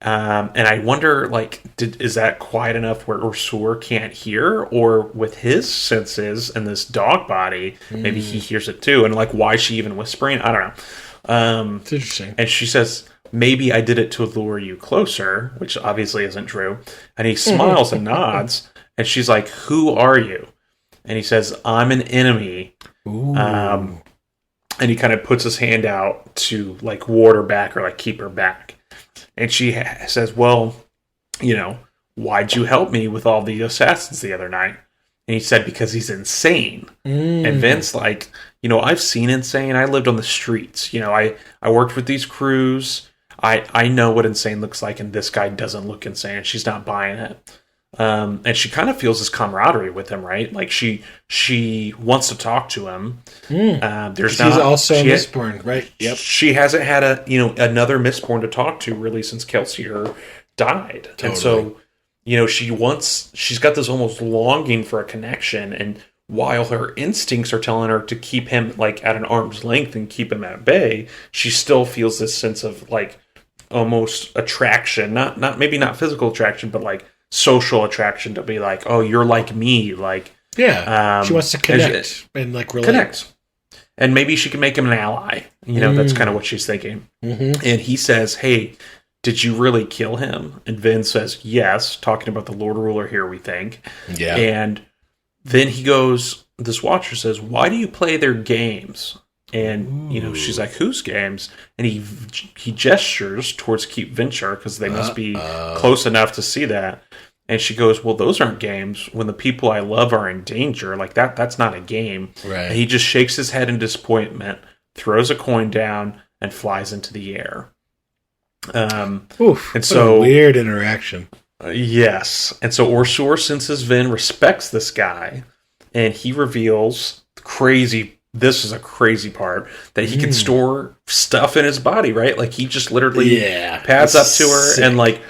and I wonder, like, is that quiet enough where Orsor can't hear? Or with his senses and this dog body, maybe he hears it too. And, like, why is she even whispering? I don't know. It's interesting. And she says, maybe I did it to lure you closer, which obviously isn't true. And he smiles and nods. And she's like, who are you? And he says, I'm an enemy. Ooh. And he kind of puts his hand out to, like, ward her back or, like, keep her back. And she says, well, why'd you help me with all the assassins the other night? And he said, because he's insane. And Vin's like, I've seen insane. I lived on the streets. I worked with these crews. I know what insane looks like, and this guy doesn't look insane, and she's not buying it. And she kind of feels this camaraderie with him, right? Like she wants to talk to him. She's also a Mistborn, right? Yep. She hasn't had another Mistborn to talk to really since Kelsier died, totally. And so she's got this almost longing for a connection, and while her instincts are telling her to keep him like at an arm's length and keep him at bay, she still feels this sense of like almost attraction, not maybe not physical attraction, but like social attraction, to be like, oh, you're like me, like she wants to connect and like relate. Connect, and maybe she can make him an ally. That's kind of what she's thinking. And he says, hey, did you really kill him? And Vin says, yes, talking about the Lord Ruler here, we think. Yeah. And then he goes, this Watcher says, why do you play their games? And, she's like, whose games? And he gestures towards Keep Venture, because they must be close enough to see that. And she goes, well, those aren't games. When the people I love are in danger, like that's not a game. Right. And he just shakes his head in disappointment, throws a coin down, and flies into the air. And so a weird interaction. Yes. And so Orsor senses Vin respects this guy, and he reveals this is a crazy part, that he can store stuff in his body, right? Like he just literally pads up to her and like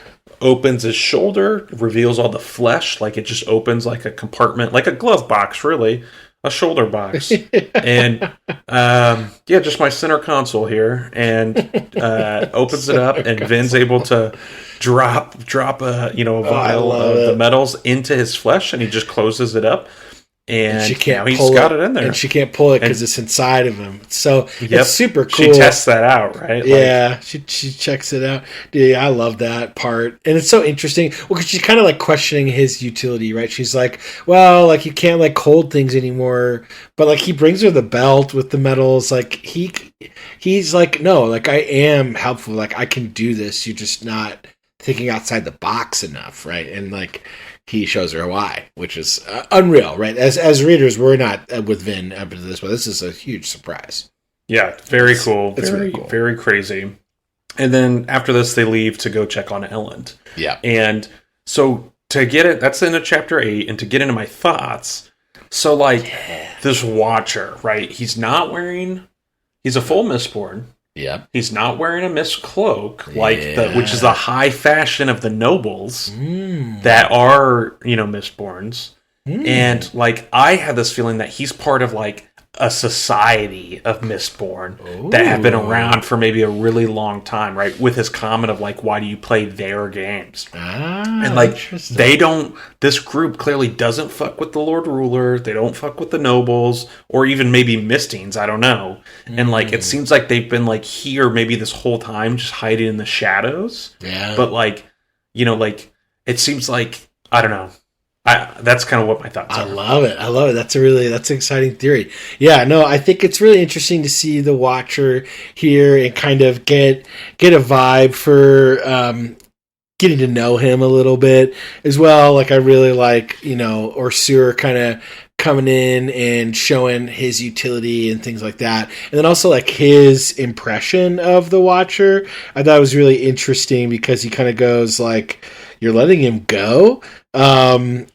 opens his shoulder, reveals all the flesh, like it just opens like a compartment, like a glove box, really. A shoulder box. And just my center console here, and opens it up, and Vin's able to drop a vial of the metals into his flesh, and he just closes it up. And she can't he's pull got it in there. And she can't pull it because it's inside of him. So it's super cool. She tests that out, right? Yeah, she checks it out. Dude, I love that part. And it's so interesting. Well, because she's kind of like questioning his utility, right? She's like, well, like you can't like hold things anymore. But like he brings her the belt with the medals. Like he's like, no, like I am helpful. Like I can do this. You're just not thinking outside the box enough, right? And like he shows her why, which is unreal, right? As readers, we're not with Vin up to this, but this is a huge surprise. Yeah, very cool. It's very really cool. Very crazy. And then after this, they leave to go check on Ellen. Yeah. And so to get it, that's into chapter 8, and to get into my thoughts. So like this Watcher, right? He's a full Mistborn. Yeah. He's not wearing a mist cloak, which is the high fashion of the nobles that are, Mistborns. And like I have this feeling that he's part of like a society of Mistborn that have been around for maybe a really long time, right? With his comment of like, why do you play their games? And like this group clearly doesn't fuck with the Lord Ruler, they don't fuck with the nobles, or even maybe Mistings, I don't know. And like it seems like they've been like here maybe this whole time, just hiding in the shadows. Yeah. But like, like it seems like, I don't know. That's kind of what my thoughts are. I love it. That's an exciting theory. Yeah, no, I think it's really interesting to see the Watcher here and kind of get a vibe for getting to know him a little bit as well. Like I really like, Orsur kind of coming in and showing his utility and things like that. And then also like his impression of the Watcher, I thought it was really interesting because he kind of goes like, you're letting him go? And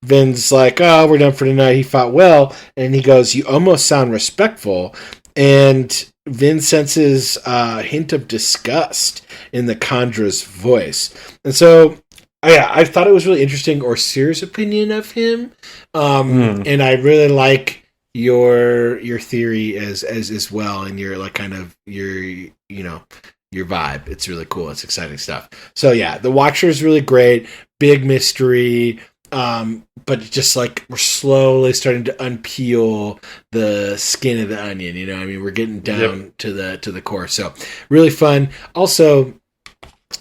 Vin's like, oh, we're done for tonight. He fought well. And he goes, you almost sound respectful. And Vin senses a hint of disgust in the Condra's voice. And so, I thought it was really interesting, Orsur's opinion of him. And I really like your theory as well, and your like kind of your vibe. It's really cool. It's exciting stuff. So yeah, the Watcher is really great. Big mystery. But just like we're slowly starting to unpeel the skin of the onion. We're getting down to the core. So really fun. Also,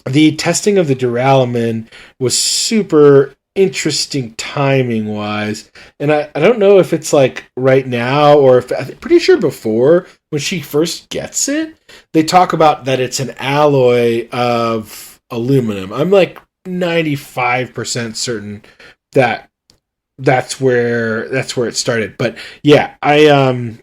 the testing of the Duralumin was super interesting timing wise, and I don't know if it's like right now or if I'm pretty sure before when she first gets it, they talk about that it's an alloy of aluminum. I'm like 95% certain that that's where it started. But yeah, I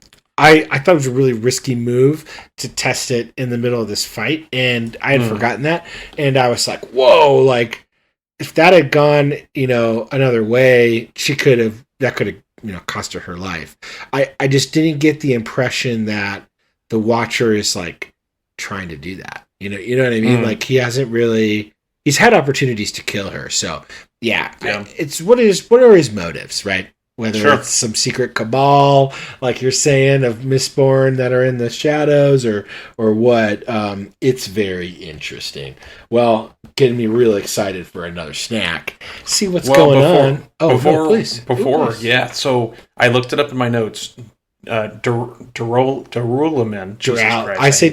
thought it was a really risky move to test it in the middle of this fight, and I had forgotten that, and I was like, whoa, like if that had gone, another way, that could have, cost her life. I just didn't get the impression that the Watcher is like trying to do that. You know what I mean? Like he's had opportunities to kill her. So yeah. It's what are his motives, right? Whether it's some secret cabal, like you're saying, of Mistborn that are in the shadows, or what. It's very interesting. Well, getting me really excited for another snack. See what's going on. Oh, please. Yeah. So I looked it up in my notes. Duralumin.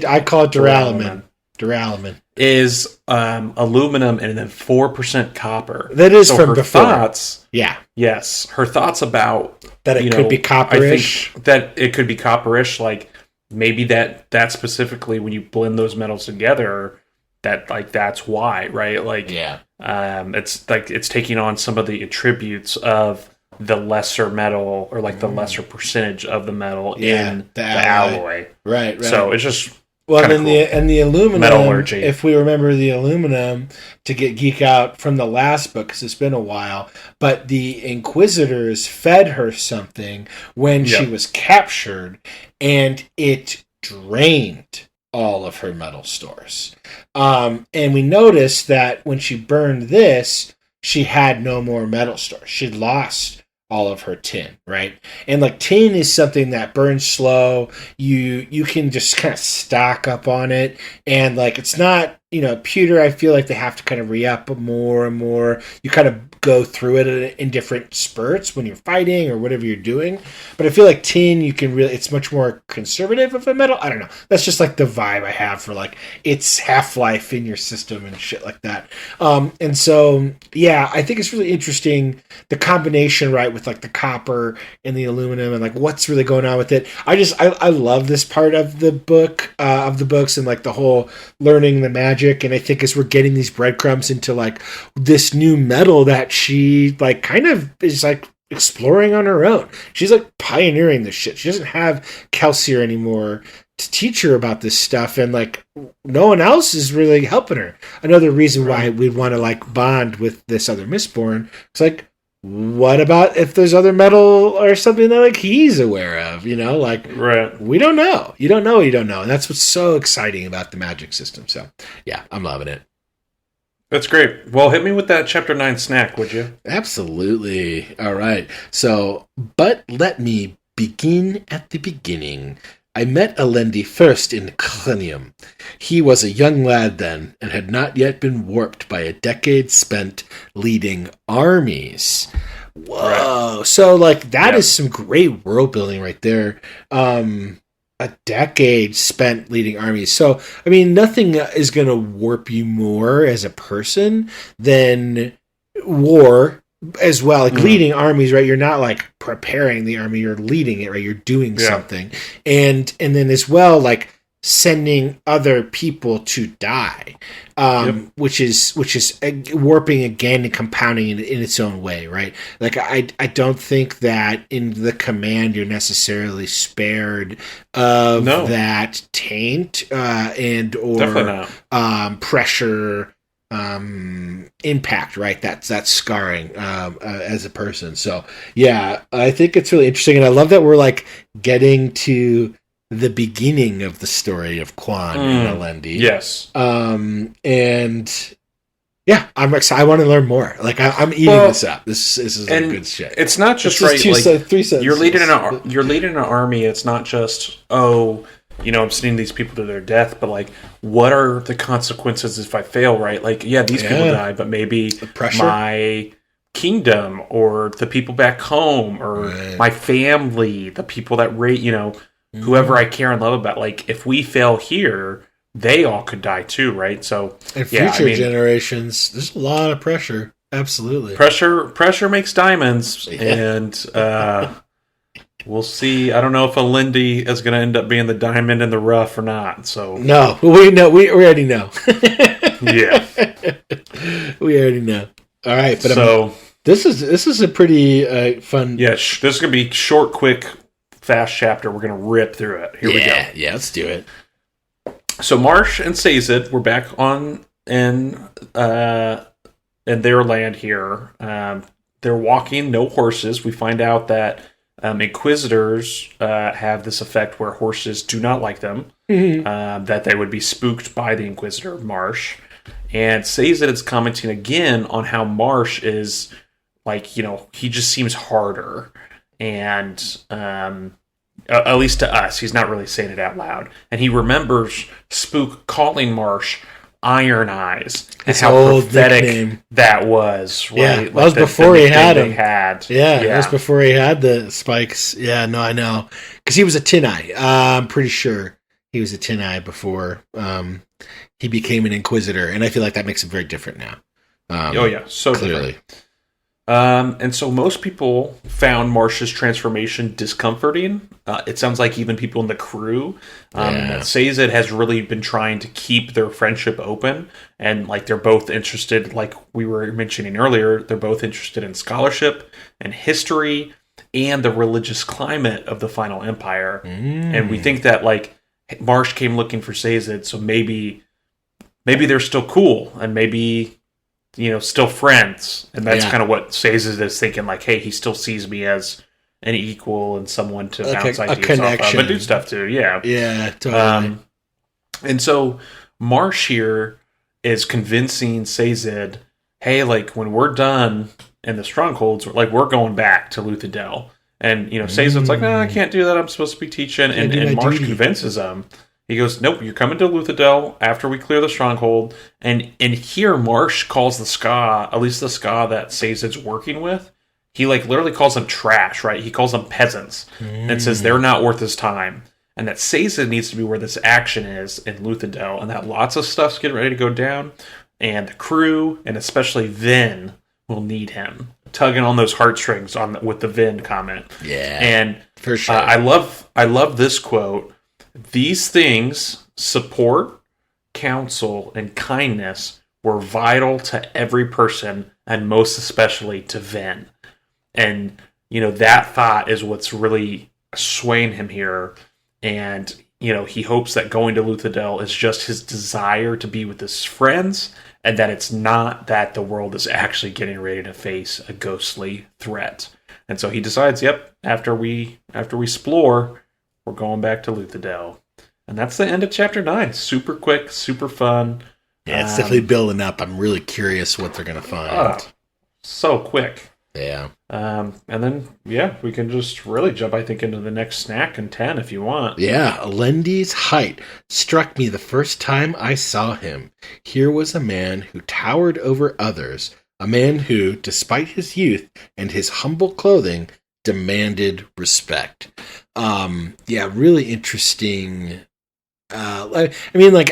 I call it Duralumin. Duralumin is aluminum and then 4% copper. That is from her before. Thoughts. Yeah. Yes, her thoughts about that it could be copperish. I think that it could be copperish. Like maybe that specifically when you blend those metals together, that like that's why, right? Like it's like it's taking on some of the attributes of the lesser metal or like the lesser percentage of the metal in the alloy. Right. So it's just. Well, then cool. the aluminum, metallurgy. If we remember the aluminum, to get geek out from the last book, because it's been a while, but the Inquisitors fed her something when she was captured, and it drained all of her metal stores. And we noticed that when she burned this, she had no more metal stores. She'd lost all of her tin, right? And like tin is something that burns slow. You can just kind of stock up on it, and like it's not Pewter, I feel like they have to kind of re-up more and more. You kind of go through it in different spurts when you're fighting or whatever you're doing. But I feel like Tin, it's much more conservative of a metal. I don't know. That's just like the vibe I have for like its half-life in your system and shit like that. And so, yeah, I think it's really interesting, the combination, right, with like the copper and the aluminum and like what's really going on with it. I love this part of the book, of the books, and like the whole learning the magic. And I think as we're getting these breadcrumbs into like this new metal that she like kind of is like exploring on her own. She's like pioneering this shit. She doesn't have Kelsier anymore to teach her about this stuff, and like no one else is really helping her. Another reason why we'd want to like bond with this other Mistborn. It's like, what about if there's other metal or something that like he's aware of, like, right. We don't know. You don't know. And that's what's so exciting about the magic system. So yeah, I'm loving it. That's great. Well, hit me with that chapter 9 snack, would you? Absolutely. All right. So, but let me begin at the beginning. I met Alendi first in Clinium. He was a young lad then, and had not yet been warped by a decade spent leading armies. Whoa. Right. So, like, that is some great world building right there. A decade spent leading armies. So, I mean, nothing is going to warp you more as a person than war as well. Like leading armies, right? You're not like preparing the army, you're leading it, right? You're doing something. And then as well, like sending other people to die, which is warping again and compounding in its own way, right? Like I don't think that in the command you're necessarily spared of that taint and or pressure impact, right? That's scarring as a person. So yeah, I think it's really interesting, and I love that we're like getting to the beginning of the story of Quan and Alendi. Yes. And yeah, I'm excited. I want to learn more. Like I'm eating this up. This is like good shit. It's not just right. Three sentences. You're leading an army. It's not just I'm sending these people to their death, but like, what are the consequences if I fail? Right? Like, these people die, but maybe my kingdom or the people back home or my family, the people that whoever I care and love about, like if we fail here, they all could die too, right? So and future generations, there's a lot of pressure. Absolutely. Pressure makes diamonds, and we'll see. I don't know if Alendi is going to end up being the diamond in the rough or not. So no, we know. We already know. Yeah, we already know. All right, but this is a pretty fun. Yeah, this is going to be short, quick, fast chapter. We're going to rip through it. Here we go. Yeah, let's do it. So Marsh and Sazed, we're back in their land here. They're walking, no horses. We find out that Inquisitors have this effect where horses do not like them, that they would be spooked by the Inquisitor, Marsh. And Sazed is commenting again on how Marsh is, like, he just seems harder. And at least to us, he's not really saying it out loud. And he remembers Spook calling Marsh Iron Eyes, and how pathetic nickname that was. Right? Yeah, that was before he had him. Yeah, that was before he had the spikes. Yeah, no, I know, because he was a Tin Eye. I'm pretty sure he was a Tin Eye before he became an Inquisitor, and I feel like that makes him very different now. So clearly. Different. And so most people found Marsh's transformation discomforting. It sounds like even people in the crew, that Sazed has really been trying to keep their friendship open, and like they're both interested, like we were mentioning earlier, they're both interested in scholarship and history and the religious climate of the Final Empire. And we think that like Marsh came looking for Sazed, so maybe they're still cool, and maybe still friends. And that's kind of what Sazed is thinking, like, hey, he still sees me as an equal and someone to bounce ideas off of and do stuff to. Yeah, totally. And so Marsh here is convincing Sazed, hey, like, when we're done in the strongholds, like, we're going back to Luthadel. And, Sazed's like, no, I can't do that. I'm supposed to be teaching. And Marsh convinces him. He goes, nope, you're coming to Luthadel after we clear the stronghold. And here Marsh calls the Ska, at least the Ska that Sazed's working with, he like literally calls them trash, right? He calls them peasants and says they're not worth his time. And that Sazed needs to be where this action is in Luthadel, and that lots of stuff's getting ready to go down. And the crew, and especially Vin, will need him, tugging on those heartstrings with the Vin comment. Yeah, and for sure. I love this quote. These things, support, counsel, and kindness, were vital to every person, and most especially to Vin. And, that thought is what's really swaying him here. And, he hopes that going to Luthadel is just his desire to be with his friends, and that it's not that the world is actually getting ready to face a ghostly threat. And so he decides, after we explore, we're going back to Luthadel. And that's the end of chapter 9. Super quick, super fun. Yeah, it's definitely building up. I'm really curious what they're going to find. So quick. Yeah. And then, we can just really jump, I think, into the next snack in 10 if you want. Yeah, Alendi's height struck me the first time I saw him. Here was a man who towered over others, a man who, despite his youth and his humble clothing, demanded respect. Really interesting. I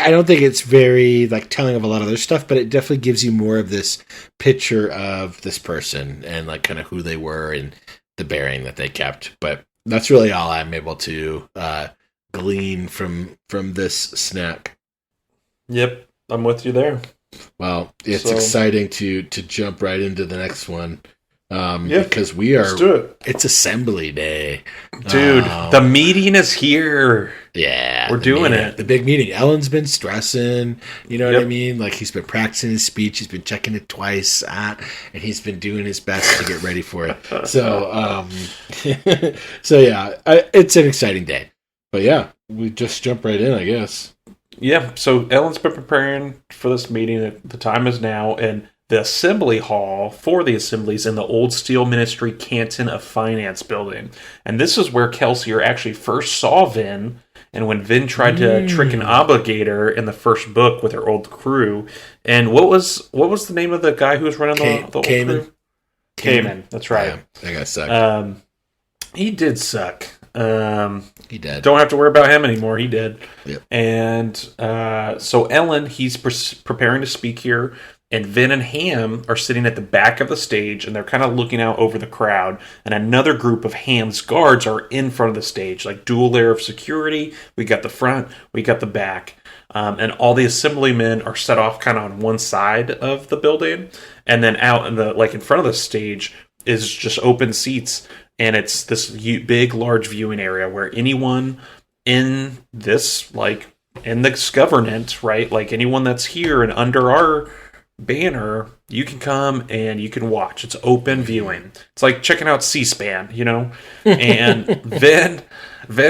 don't think it's very telling of a lot of other stuff, but it definitely gives you more of this picture of this person and kind of who they were and the bearing that they kept. But that's really all I'm able to glean from this snack. Yep, I'm with you there. Well, it's exciting to jump right into the next one. Because let's do it. It's assembly day. Dude, the meeting is here. Yeah. We're doing it. The big meeting. Ellen's been stressing, you know what I mean? He's been practicing his speech, he's been checking it twice, and he's been doing his best to get ready for it. So, it's an exciting day. But we just jump right in, I guess. Yeah, so Ellen's been preparing for this meeting. The time is now, and the assembly hall for the assemblies in the Old Steel Ministry Canton of Finance building. And this is where Kelsier actually first saw Vin, and when Vin tried to trick an obligator in the first book with her old crew. And what was the name of the guy who was running the old crew? Cayman. That's right. Yeah, that guy sucked. He did suck. He did. Don't have to worry about him anymore. He did. Yep. And so Ellen, he's preparing to speak here. And Vin and Ham are sitting at the back of the stage, and they're kind of looking out over the crowd. And another group of Ham's guards are in front of the stage, dual layer of security. We got the front, we got the back. And all the assemblymen are set off kind of on one side of the building. And then out in in front of the stage is just open seats. And it's this big, large viewing area where anyone in this, in this government, right? Anyone that's here and under our banner, you can come and you can watch. It's open viewing. It's like checking out C-SPAN, And Vin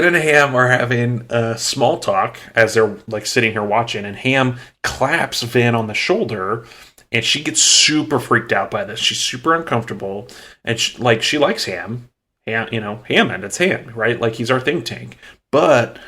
and Ham are having small talk as they're sitting here watching, and Ham claps Vin on the shoulder, and she gets super freaked out by this. She's super uncomfortable, and she likes Ham. Hammond, it's Ham, right? He's our think tank. But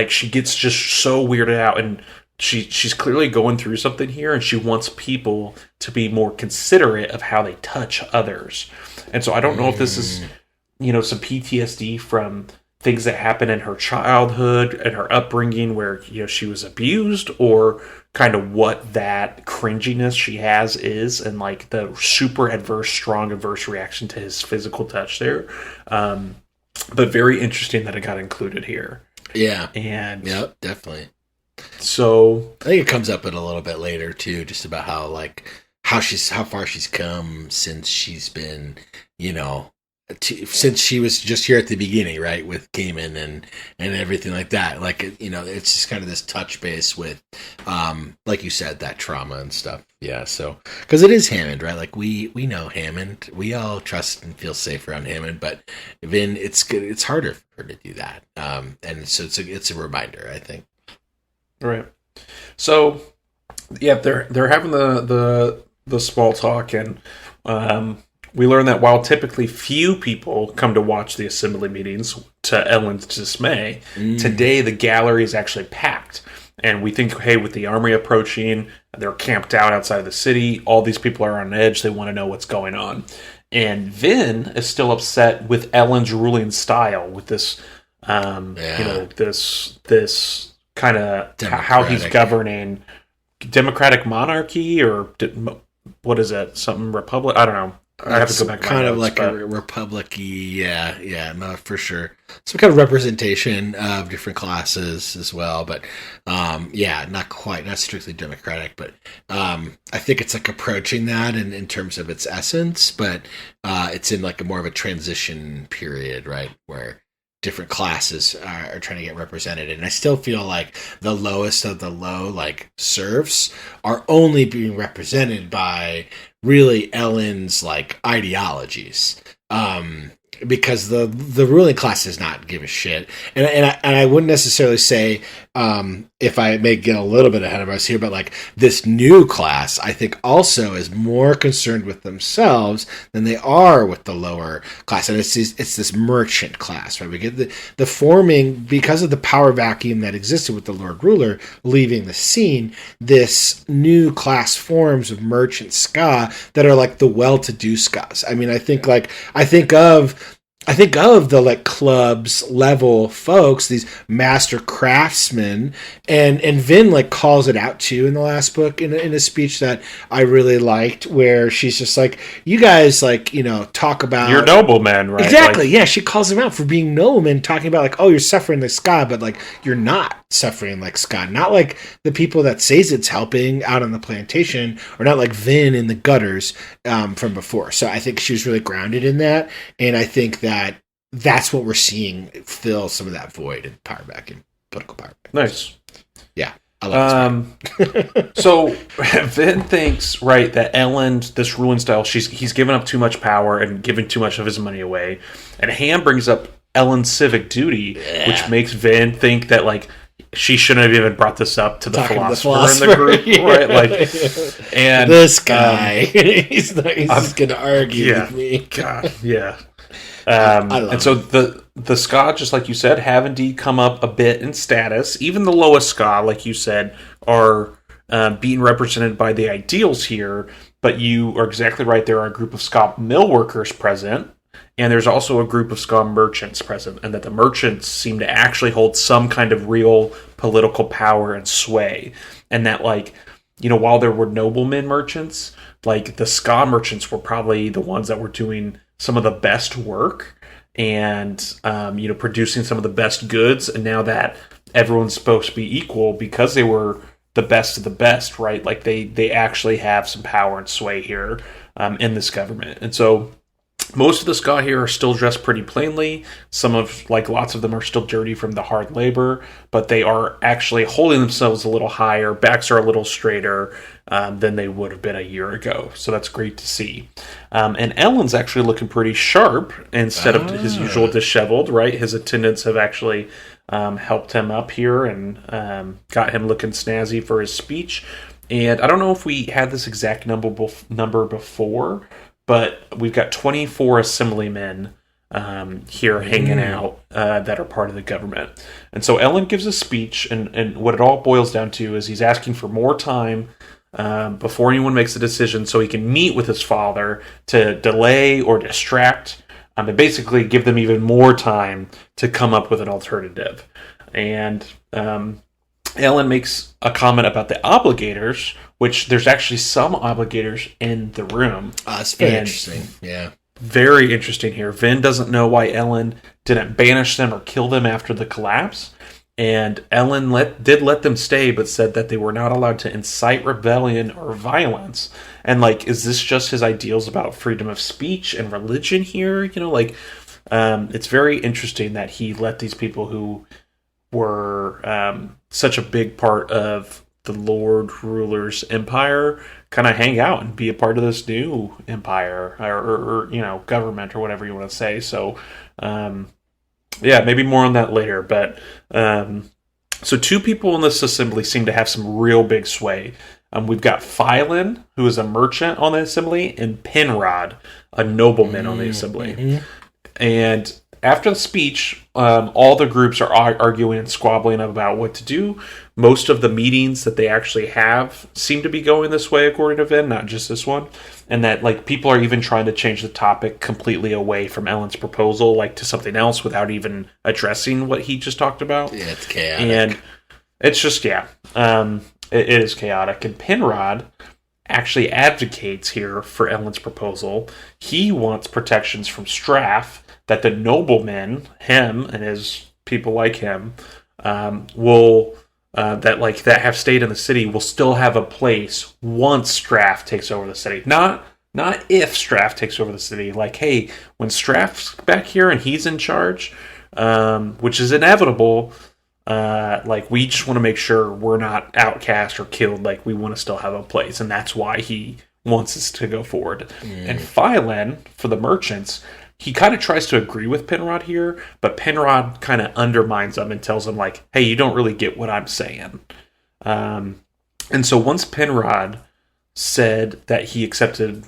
she gets just so weirded out, and she's clearly going through something here, and she wants people to be more considerate of how they touch others. And so I don't know if this is, some PTSD from things that happened in her childhood and her upbringing where, she was abused, or kind of what that cringiness she has is, and the super strong adverse reaction to his physical touch there. But very interesting that it got included here. Yeah. And yep, definitely. So I think it comes up in a little bit later too, just about how how far she's come since she's been, since she was just here at the beginning, right, with Cayman and everything like that. It's just kind of this touch base with, like you said, that trauma and stuff. Yeah, so because it is Hammond, right? We know Hammond, we all trust and feel safe around Hammond, but Vin, it's good. It's harder for her to do that, and so it's a reminder, I think. Right. So, yeah, they're having the small talk, and we learn that while typically few people come to watch the assembly meetings, to Ellen's dismay, today the gallery is actually packed. And we think, hey, with the army approaching, they're camped out outside of the city. All these people are on edge. They want to know what's going on. And Vin is still upset with Ellen's ruling style, with this, this kind of how he's governing democratic monarchy, or what is it? Something republic? I don't know. I have to go back. Kind of like a republic-y, yeah, no, for sure. Some kind of representation of different classes as well, but not strictly democratic, but I think it's like approaching that in terms of its essence, but it's in like a more of a transition period, right, where different classes are trying to get represented. And I still feel like the lowest of the low, like serfs, are only being represented by really Ellen's like ideologies. Because the ruling class does not give a shit, and I wouldn't necessarily say, if I may get a little bit ahead of us here, but like this new class, I think also is more concerned with themselves than they are with the lower class, and it's this merchant class, right? We get the forming, because of the power vacuum that existed with the Lord Ruler leaving the scene. This new class forms of merchant ska that are like the well-to-do skas. I mean, I think of the like clubs level folks, these master craftsmen, and Vin like calls it out too in the last book in a speech that I really liked, where she's just like, you guys like, talk about you're noblemen, right? Exactly. Like, yeah, she calls him out for being noblemen, talking about like, oh, you're suffering like ska, but like you're not suffering like ska, not like the people that Sazed's helping out on the plantation, or not like Vin in the gutters from before. So I think she was really grounded in that, and I think that's what we're seeing fill some of that void in power vacuum, political power vacuum. Nice. Yeah, I love this. So Vin thinks, right, that Ellen, this ruling style, he's given up too much power and given too much of his money away. And Ham brings up Ellen's civic duty, which makes Vin think that like she shouldn't have even brought this up to the philosopher in the group, right? Like, and this guy, he's going to argue with me. God, yeah. And so the ska, just like you said, have indeed come up a bit in status. Even the lowest ska, like you said, are being represented by the ideals here. But you are exactly right. There are a group of ska mill workers present, and there's also a group of ska merchants present, and that the merchants seem to actually hold some kind of real political power and sway. And that, like, while there were noblemen merchants, like the ska merchants were probably the ones that were doing some of the best work and, producing some of the best goods. And now that everyone's supposed to be equal because they were the best of the best, right? Like they actually have some power and sway here in this government. And so most of the ska here are still dressed pretty plainly. Lots of them are still dirty from the hard labor, but they are actually holding themselves a little higher. Backs are a little straighter than they would have been a year ago. So that's great to see. And Ellen's actually looking pretty sharp instead of his usual disheveled, right? His attendants have actually helped him up here and got him looking snazzy for his speech. And I don't know if we had this exact number before, but we've got 24 assemblymen here hanging out that are part of the government. And so Ellen gives a speech, and what it all boils down to is he's asking for more time before anyone makes a decision so he can meet with his father to delay or distract, and basically give them even more time to come up with an alternative. And Ellen makes a comment about the obligators, which there's actually some obligators in the room. That's very interesting. Yeah. Very interesting here. Vin doesn't know why Ellen didn't banish them or kill them after the collapse. And Ellen did let them stay, but said that they were not allowed to incite rebellion or violence. And, is this just his ideals about freedom of speech and religion here? It's very interesting that he let these people who were such a big part of the Lord Ruler's empire kind of hang out and be a part of this new empire or government or whatever you want to say. So, maybe more on that later. But so two people in this assembly seem to have some real big sway. We've got Phylan, who is a merchant on the assembly, and Penrod, a nobleman on the assembly. And after the speech, all the groups are arguing and squabbling about what to do. Most of the meetings that they actually have seem to be going this way, according to Vin, not just this one. And that, like, people are even trying to change the topic completely away from Ellen's proposal, like, to something else without even addressing what he just talked about. Yeah, it's chaotic. And it's just, it is chaotic. And Penrod actually advocates here for Ellen's proposal. He wants protections from Straff that the noblemen, him and his people like him, that have stayed in the city will still have a place once Straff takes over the city. Not if Straff takes over the city. Like, hey, when Straff's back here and he's in charge, which is inevitable, we just want to make sure we're not outcast or killed. Like, we want to still have a place, and that's why he wants us to go forward. And Phylan, for the merchants, he kind of tries to agree with Penrod here, but Penrod kind of undermines him and tells him, like, hey, you don't really get what I'm saying. And so once Penrod said that he accepted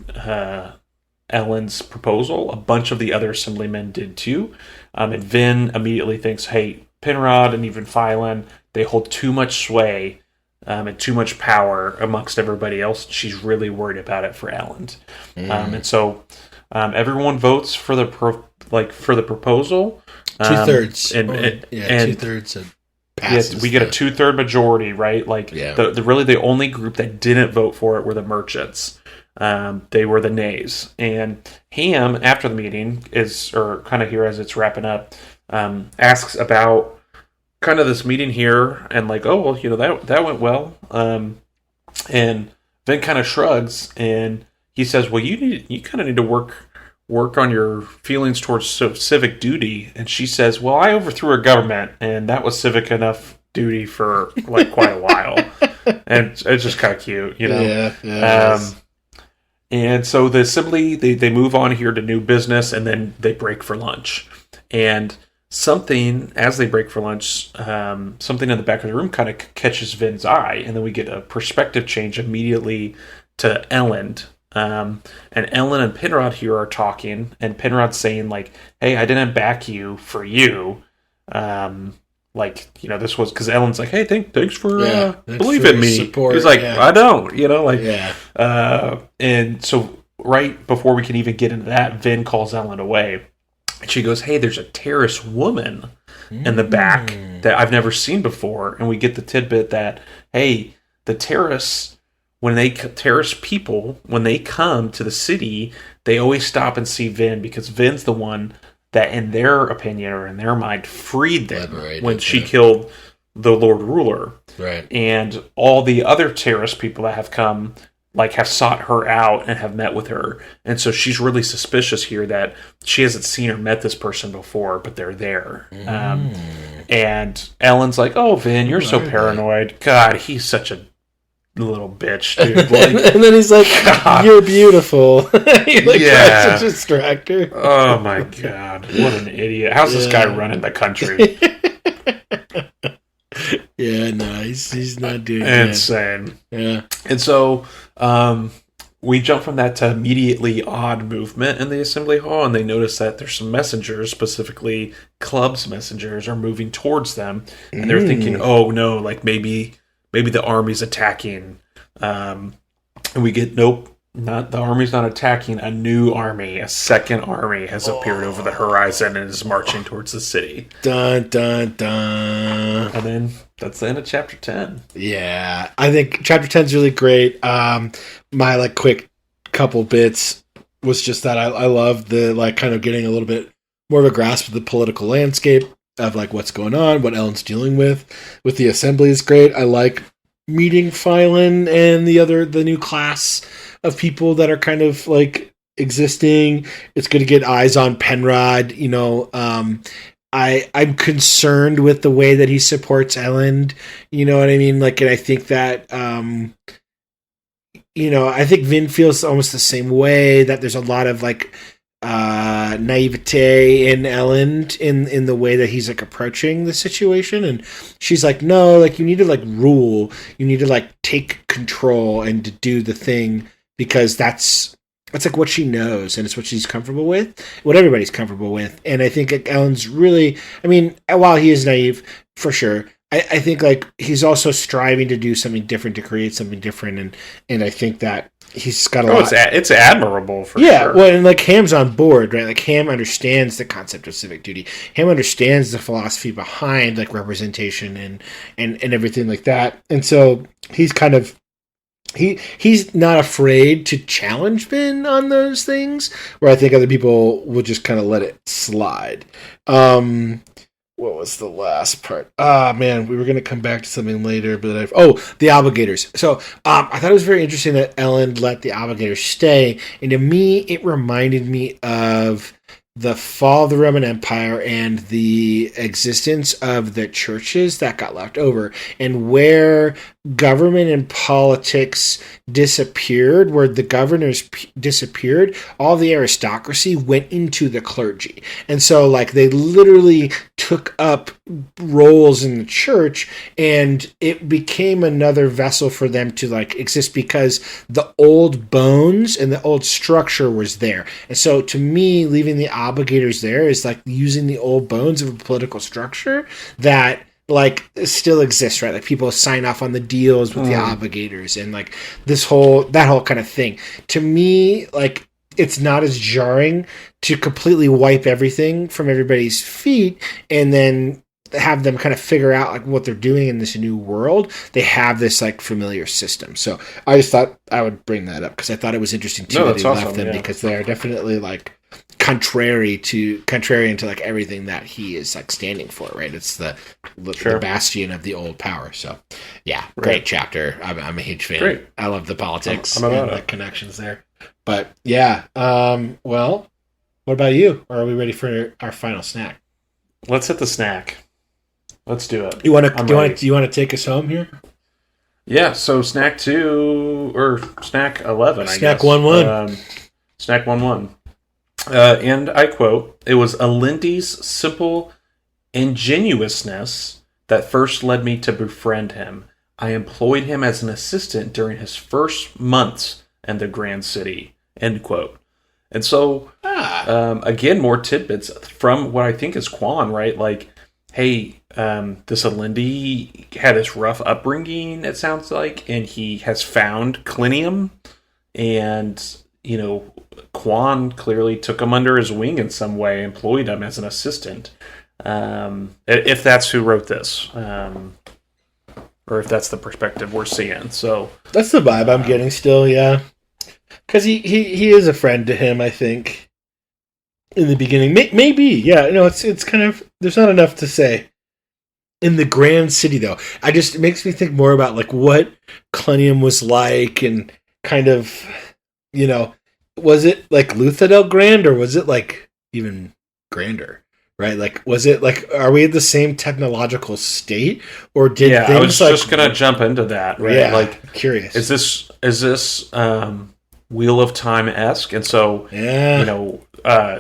Ellen's proposal, a bunch of the other assemblymen did too. And Vin immediately thinks, hey, Penrod and even Phylan, they hold too much sway and too much power amongst everybody else. She's really worried about it for Ellen. And so everyone votes for the proposal. 2/3. And 2/3 passes. We get a 2/3 majority, right? The only group that didn't vote for it were the merchants. They were the nays. And Ham, after the meeting, kind of here as it's wrapping up, asks about kind of this meeting here and like, oh, well, that went well. And Vin kind of shrugs and he says, well, you kind of need to work on your feelings towards civic duty. And she says, well, I overthrew a government and that was civic enough duty for like quite a while. And it's just kind of cute, Yeah. And so the assembly, they move on here to new business, and then they break for lunch. And as they break for lunch, something in the back of the room kind of catches Vin's eye, and then we get a perspective change immediately to Ellen. And Ellen and Penrod here are talking, and Penrod's saying, like, hey, I didn't back you for you. This was because Ellen's like, hey, thanks for believing me. Support. He's like, I don't, and so right before we can even get into that, Vin calls Ellen away. And she goes, hey, there's a terrorist woman in the back that I've never seen before. And we get the tidbit that, hey, the terrorist people, when they come to the city, they always stop and see Vin because Vin's the one that, in their opinion or in their mind, freed them when she killed the Lord Ruler. Right. And all the other terrorist people that have come, have sought her out and have met with her. And so she's really suspicious here that she hasn't seen or met this person before, but they're there. And Ellen's like, oh, Vin, you're so paranoid. God, he's such a little bitch, dude. And then he's like, God. You're beautiful. He tries to distract her. Oh my God, what an idiot. How's this guy running the country? Yeah, no, he's not doing insane. Yeah. And so we jump from that to immediately odd movement in the assembly hall, and they notice that there's some messengers, specifically Club's messengers, are moving towards them, and they're thinking, oh no, maybe the army's attacking. And we get, nope, the army's not attacking. A new army, a second army has appeared over the horizon and is marching towards the city. Dun, dun, dun. And then that's the end of chapter 10. Yeah, I think chapter 10 is really great. My quick couple bits was just that I love the kind of getting a little bit more of a grasp of the political landscape of what's going on, what Ellen's dealing with the assembly is great. I like meeting Phylan and the new class of people that are kind of existing. It's good to get eyes on Penrod. I'm concerned with the way that he supports Ellen. You know what I mean? And I think that I think Vin feels almost the same way, that there's a lot of naivete in Ellen in the way that he's like approaching the situation, and she's like, no, like you need to like rule, you need to like take control and to do the thing because that's like what she knows and it's what she's comfortable with, what everybody's comfortable with. And I think like Ellen's really, I mean, while he is naive for sure, I think like he's also striving to do something different, to create something different, and I think that he's got a lot. It's admirable for sure. Well, and like Ham's on board, right? Like Ham understands the concept of civic duty. Ham understands the philosophy behind like representation and everything like that. And so he's kind of he's not afraid to challenge Ben on those things, where I think other people will just kind of let it slide. What was the last part? Man, we were going to come back to something later, but the obligators. So I thought it was very interesting that Ellen let the obligators stay, and to me, it reminded me of the fall of the Roman Empire and the existence of the churches that got left over, and where government and politics disappeared, where the governors disappeared, all the aristocracy went into the clergy. And so like they literally took up roles in the church, and it became another vessel for them to like exist because the old bones and the old structure was there. And so to me, leaving the obligators there is like using the old bones of a political structure that like still exists, right? Like people sign off on the deals with the obligators and like that whole kind of thing. To me, like it's not as jarring to completely wipe everything from everybody's feet and then have them kind of figure out like what they're doing in this new world. They have this like familiar system. So I just thought I would bring that up because I thought it was interesting too that he left them, because they are definitely like contrarian to like everything that he is like standing for, right? It's the bastion of the old power. So yeah, great chapter. I'm a huge fan. Great. I love the politics and the connections there. But yeah, well, what about you? Or are we ready for our final snack? Let's hit the snack. Let's do it. You want to take us home here? Yeah. So snack 2 or snack 11. Snack 1-1. Snack 1-1. And I quote, "It was Alindi's simple ingenuousness that first led me to befriend him. I employed him as an assistant during his first months in the Grand City." End quote. And so, again, more tidbits from what I think is Quan, right? Like, hey, this Alindi had this rough upbringing, it sounds like, and he has found Clinium, and, you know, Quan clearly took him under his wing in some way, employed him as an assistant. If that's who wrote this, or if that's the perspective we're seeing. So that's the vibe I'm getting still, yeah. Because he is a friend to him, I think, in the beginning. Maybe, yeah. No, it's kind of, there's not enough to say. In the Grand City, though, it makes me think more about like what Clinium was like, and kind of, you know, was it like Luthadel Grand, or was it like even grander? Right? Like, was it like, are we at the same technological state, or did things I was just gonna jump into that. Right? Yeah, like, curious. Is this Wheel of Time-esque? And so, you know,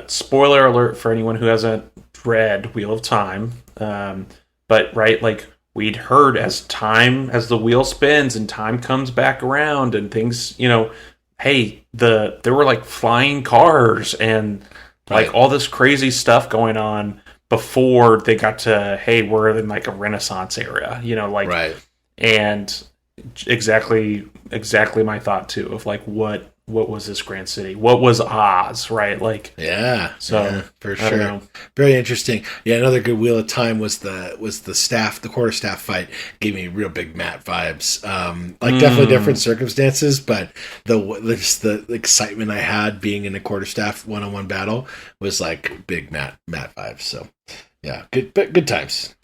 spoiler alert for anyone who hasn't read Wheel of Time. But right, like we'd heard, as the wheel spins and time comes back around and things, you know, hey, there were like flying cars and like all this crazy stuff going on before they got to, hey, we're in like a Renaissance era, you know, like, and exactly my thought too of like what was this Grand City? What was Oz, right? Like, for sure. Very interesting. Yeah, another good Wheel of Time was the staff, the quarterstaff fight. Gave me real big Matt vibes. Definitely different circumstances, but the excitement I had being in a quarterstaff one-on-one battle was like big Matt vibes. So yeah, good times.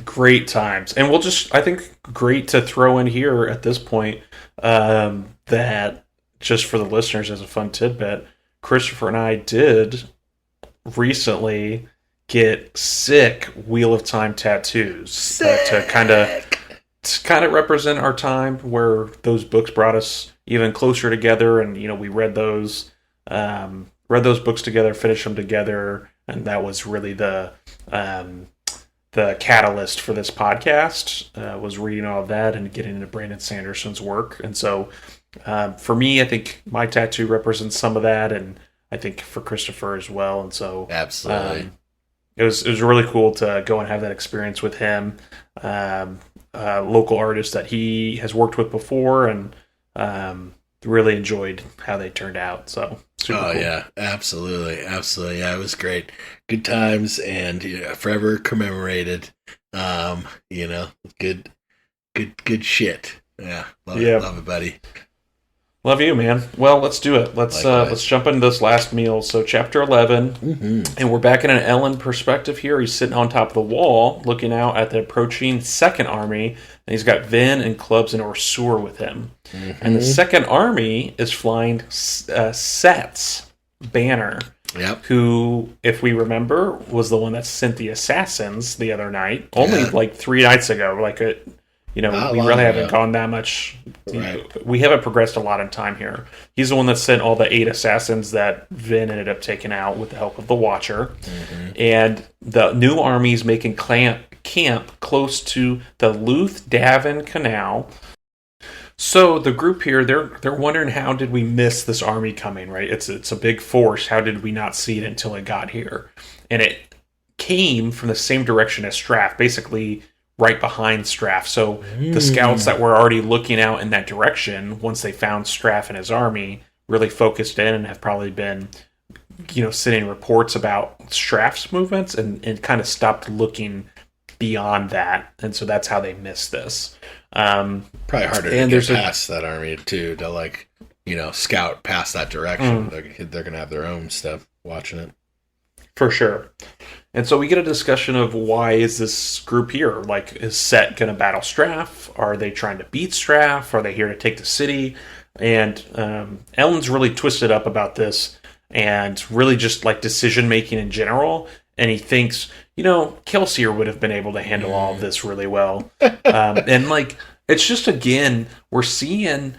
Great times. And I think great to throw in here at this point, that just for the listeners as a fun tidbit, Christopher and I did recently get sick Wheel of Time tattoos to kind of represent our time where those books brought us even closer together, and you know we read those read those books together, finished them together, and that was really the catalyst for this podcast. Was reading all of that and getting into Brandon Sanderson's work. And so for me, I think my tattoo represents some of that, and I think for Christopher as well. And so absolutely. It was really cool to go and have that experience with him, local artist that he has worked with before, and really enjoyed how they turned out. So super cool. Yeah, absolutely. Yeah, it was great, good times, and forever commemorated. Good shit. Yeah, love it, buddy. Love you, man. Well, let's do it. Let's jump into this last meal. So, chapter 11, and we're back in an Ellen perspective here. He's sitting on top of the wall, looking out at the approaching second army, and he's got Vin and Clubs and Orsur with him. And the second army is flying Set's banner, who, if we remember, was the one that sent the assassins the other night, only like 3 nights ago. We really haven't gone that much. Right. We haven't progressed a lot in time here. He's the one that sent all the 8 assassins that Vin ended up taking out with the help of the Watcher. And the new army's making camp close to the Luth-Davin Canal. So the group here, they're wondering, how did we miss this army coming, right? It's a big force. How did we not see it until it got here? And it came from the same direction as Straff, basically right behind Straff. So the scouts that were already looking out in that direction, once they found Straff and his army, really focused in and have probably been, sending reports about Straff's movements and kind of stopped looking beyond that. And so that's how they missed this. Probably harder to get past that army too, to scout past that direction. They're going to have their own stuff watching it. For sure. And so we get a discussion of, why is this group here? Like, is Set going to battle Straff? Are they trying to beat Straff? Are they here to take the city? And Ellen's really twisted up about this, and really just like decision making in general. And he thinks, Kelsier would have been able to handle all of this really well. And it's just, again, we're seeing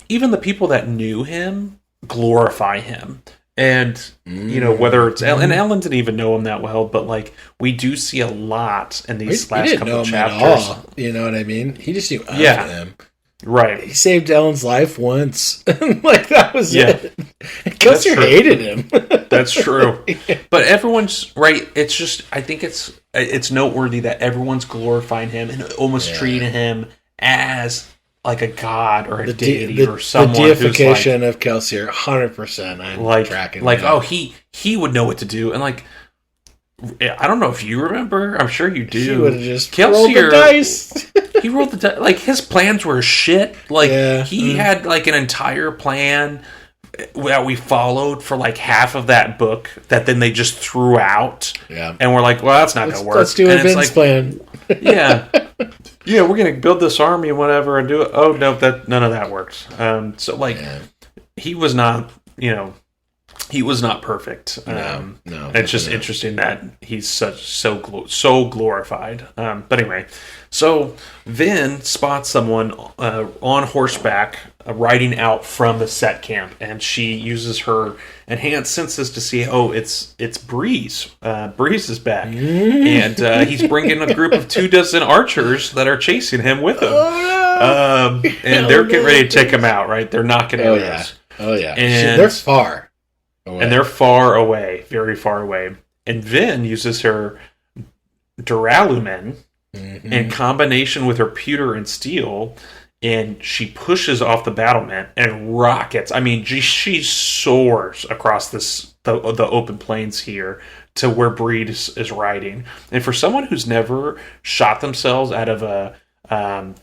even the people that knew him glorify him. And, whether it's Ellen, and Ellen didn't even know him that well, but we do see a lot in these last couple of chapters. At all. You know what I mean? He just knew of him. Right. He saved Ellen's life once. That was it. Kelsier hated him. That's true. But everyone's right. It's just, I think it's noteworthy that everyone's glorifying him and almost treating him as like a god or a deity or someone. The deification of Kelsier, 100%. I'm tracking. He would know what to do, and I don't know if you remember. I'm sure you do. He would have just Kelsier, rolled the dice. He rolled the dice. His plans were shit. He had an entire plan that we followed for half of that book that then they just threw out. Yeah, and we're like, well, that's not going to work. Let's do a Vince plan. Yeah. Yeah, we're going to build this army and whatever and do it. Oh, no, none of that works. He was not, he was not perfect. No, it's just interesting that he's so glorified. But anyway, so Vin spots someone on horseback riding out from the Set camp, and she uses her enhanced senses to see, it's Breeze. Breeze is back, and he's bringing a group of 24 archers that are chasing him with him. And they're getting ready to take him out, right? They're knocking arrows. Oh yeah, and they're far away. And they're far away, very far away. And Vin uses her Duralumin in combination with her pewter and steel, and she pushes off the battlement and rockets. I mean, she soars across the open plains here to where Breeze is riding. And for someone who's never shot themselves out of a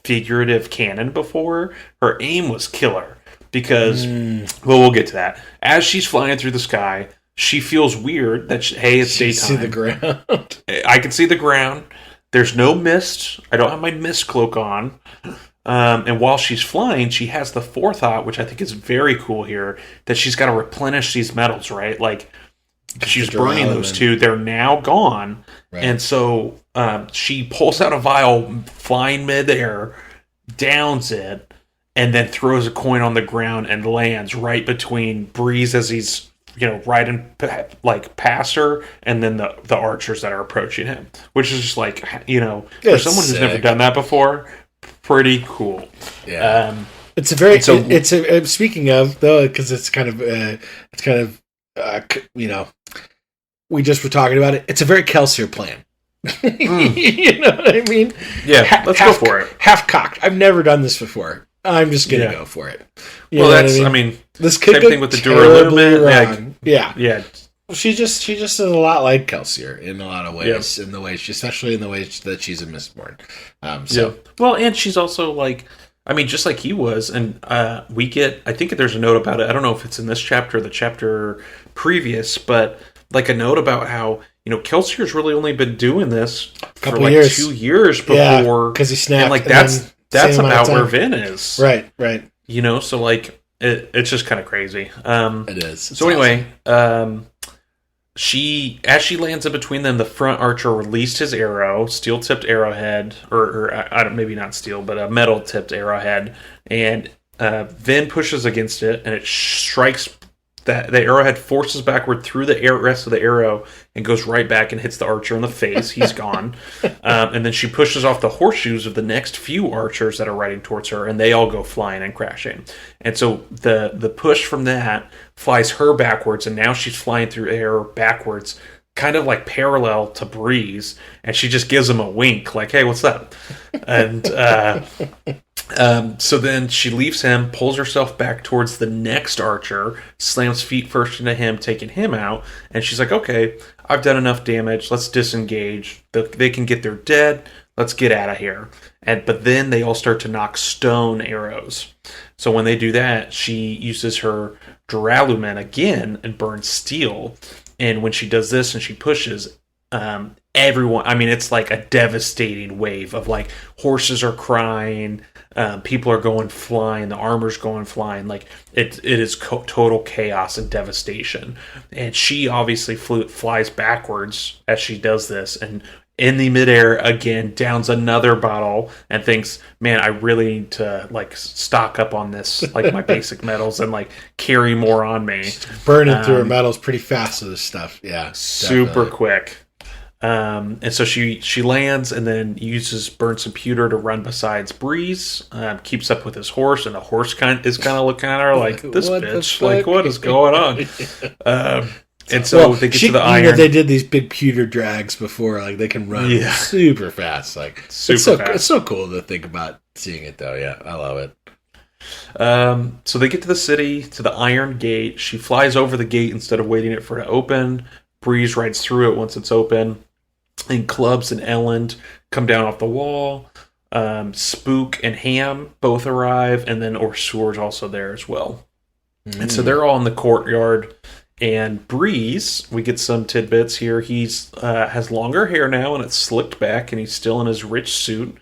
figurative cannon before, her aim was killer. Because, we'll get to that. As she's flying through the sky, she feels weird that, it's daytime. See the ground. I can see the ground. There's no mist. I don't have my mist cloak on. And while she's flying, she has the forethought, which I think is very cool here, that she's got to replenish these metals, right? She's burning those two. They're now gone. Right. And so she pulls out a vial, flying midair, downs it, and then throws a coin on the ground and lands right between Breeze as he's right and like past her, and then the archers that are approaching him, which is just like, for someone who's never done that before, pretty cool. Yeah. It's a very. Speaking of though, because it's kind of we just were talking about it. It's a very Kelsier plan. You know what I mean? Yeah, let's go for it. Half cocked. I've never done this before. I'm just gonna go for it. This could same thing with the Duralumin. Yeah. She just is a lot like Kelsier in a lot of ways. In the way, especially in the way that she's a Mistborn. Well, and she's also like, just like he was, and we get. I think there's a note about it. I don't know if it's in this chapter or the chapter previous, but like a note about how Kelsier's really only been doing this for like years. 2 years before, because he snapped. And like that's about where Vin is, right. So like it's just kind of crazy. It is. So anyway, as she lands in between them, the front archer released his arrow, steel-tipped arrowhead, or maybe not steel, but a metal-tipped arrowhead, and Vin pushes against it, and it strikes. The arrowhead forces backward through the rest of the arrow and goes right back and hits the archer in the face. He's gone. And then she pushes off the horseshoes of the next few archers that are riding towards her, and they all go flying and crashing. And so the push from that flies her backwards, and now she's flying through air backwards, kind of like parallel to Breeze, and she just gives him a wink, like, hey, what's up? And so then she leaves him, pulls herself back towards the next archer, slams feet first into him, taking him out, and she's like, okay, I've done enough damage, let's disengage. They can get their dead, let's get out of here. But then they all start to knock stone arrows. So when they do that, she uses her Duralumin again and burns steel. And when she does this and she pushes, everyone, it's like a devastating wave of like horses are crying, people are going flying, the armor's going flying, like it is total chaos and devastation. And she obviously flies backwards as she does this, and in the midair again downs another bottle and thinks, man, I really need to like stock up on this, like my basic metals, and like carry more on me. Burning through her metals pretty fast with this stuff. Yeah, super quick. And so she lands and then burns some pewter to run beside Breeze, keeps up with his horse, and the horse is kind of looking at her like, this bitch, like, what is going on? And so they get to the iron. They did these big pewter drags before, like they can run super fast. Like fast. It's so cool to think about seeing it though. Yeah, I love it. So they get to the city, to the Iron Gate. She flies over the gate instead of waiting for it to open. Breeze rides through it once it's open. And Clubs and Elend come down off the wall. Spook and Ham both arrive, and then Orsur's also there as well. And so they're all in the courtyard. And Breeze, we get some tidbits here. He's has longer hair now, and it's slicked back, and he's still in his rich suit.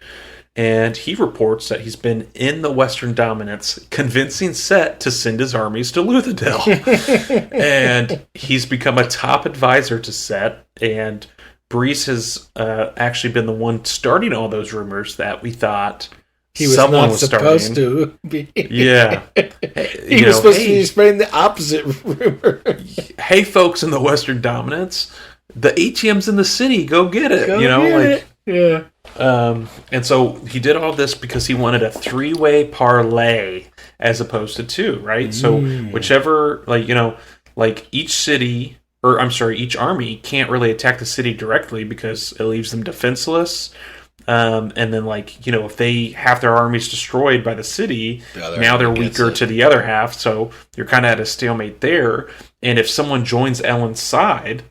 And he reports that he's been in the Western Dominance, convincing Set to send his armies to Luthadel. And he's become a top advisor to Set, and Breeze has actually been the one starting all those rumors that we thought he was not supposed to be. Yeah. He was supposed to be spreading the opposite rumor. Hey, folks in the Western Dominance, the ATM's in the city. Go get it. Yeah. And so he did all this because he wanted a 3-way parlay as opposed to 2, right? So whichever, each city, each army can't really attack the city directly because it leaves them defenseless. And then, if they have their armies destroyed by the city, now they're weaker to the other half, so you're kind of at a stalemate there. And if someone joins Ellen's side,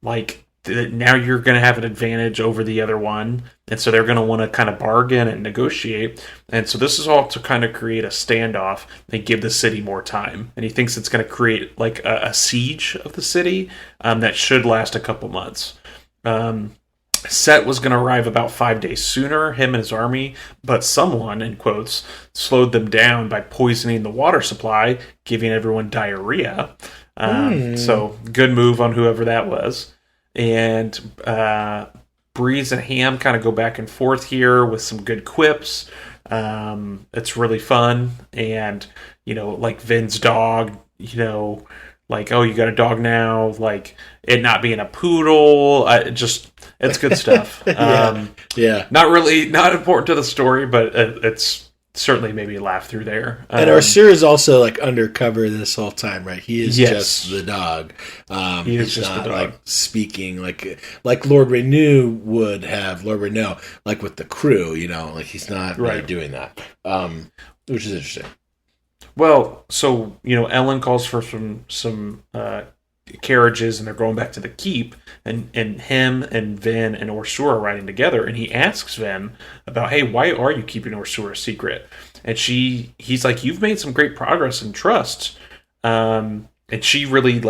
now you're going to have an advantage over the other one, and so they're going to want to kind of bargain and negotiate. And so this is all to kind of create a standoff and give the city more time. And he thinks it's going to create a siege of the city that should last a couple months. Set was going to arrive about 5 days sooner, him and his army, but someone, in quotes, slowed them down by poisoning the water supply, giving everyone diarrhea. So good move on whoever that was. And Breeze and Ham kind of go back and forth here with some good quips. It's really fun. And, Vin's dog, like, oh, you got a dog now, like it not being a poodle. It's good stuff. Not important to the story, but it's certainly made me laugh through there. And Orsur is also like undercover this whole time, right? He is just the dog. He's just not the dog. Like speaking like Lord Renew would have. Lord Renew, like with the crew, like he's not really doing that, which is interesting. Well, so Ellen calls for some carriages, and they're going back to the keep, and him and Vin and Orsur are riding together, and he asks Vin about, hey, why are you keeping Orsur a secret? And he's like, you've made some great progress in trust, and she really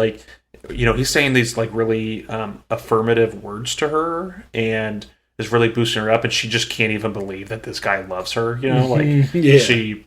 he's saying these like really affirmative words to her, and is really boosting her up, and she just can't even believe that this guy loves her, she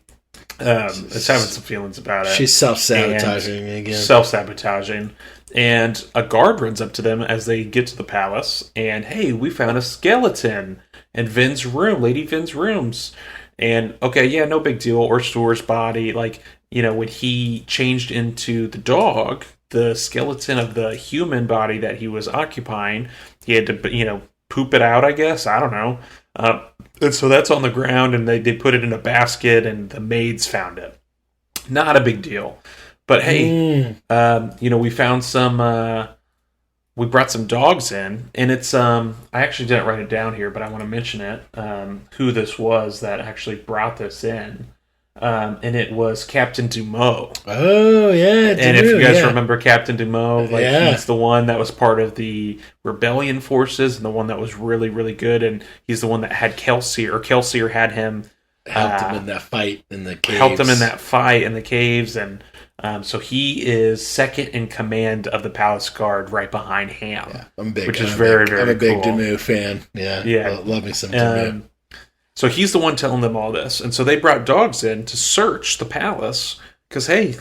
is having some feelings about it. She's self-sabotaging again. Self-sabotaging. And a guard runs up to them as they get to the palace, and hey, we found a skeleton in Vin's room, Lady Vin's rooms. And okay, yeah, no big deal. Ursur's body, when he changed into the dog, the skeleton of the human body that he was occupying, he had to, poop it out, I guess. I don't know. And so that's on the ground, and they put it in a basket, and the maids found it. Not a big deal. But hey, we found some, we brought some dogs in, and it's, I actually didn't write it down here, but I want to mention it, who this was that actually brought this in. And it was Captain Dumeau. Oh, yeah. And if you guys remember Captain Dumeau, he's the one that was part of the rebellion forces, and the one that was really, really good, and he's the one that had Kelsier had him. Helped him in that fight in the caves. Helped him in that fight in the caves, and so he is second in command of the Palace Guard, right behind Ham. Yeah, I'm big. Which is very, very cool. I'm a big Dumeau fan. Yeah. Love me some Dumeau. So he's the one telling them all this. And so they brought dogs in to search the palace because, hey,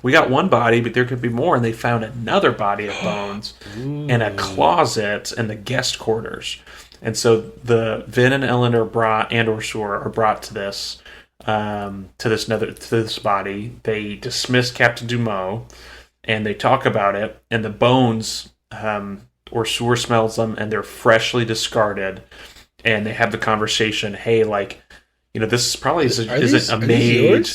we got one body, but there could be more. And they found another body of bones in a closet in the guest quarters. And so the Vin and Ellen are brought, and Orsur are brought to this body. They dismiss Captain Dumeau, and they talk about it. And the bones, Orsur smells them, and they're freshly discarded. And they have the conversation, hey, this is probably isn't a maid.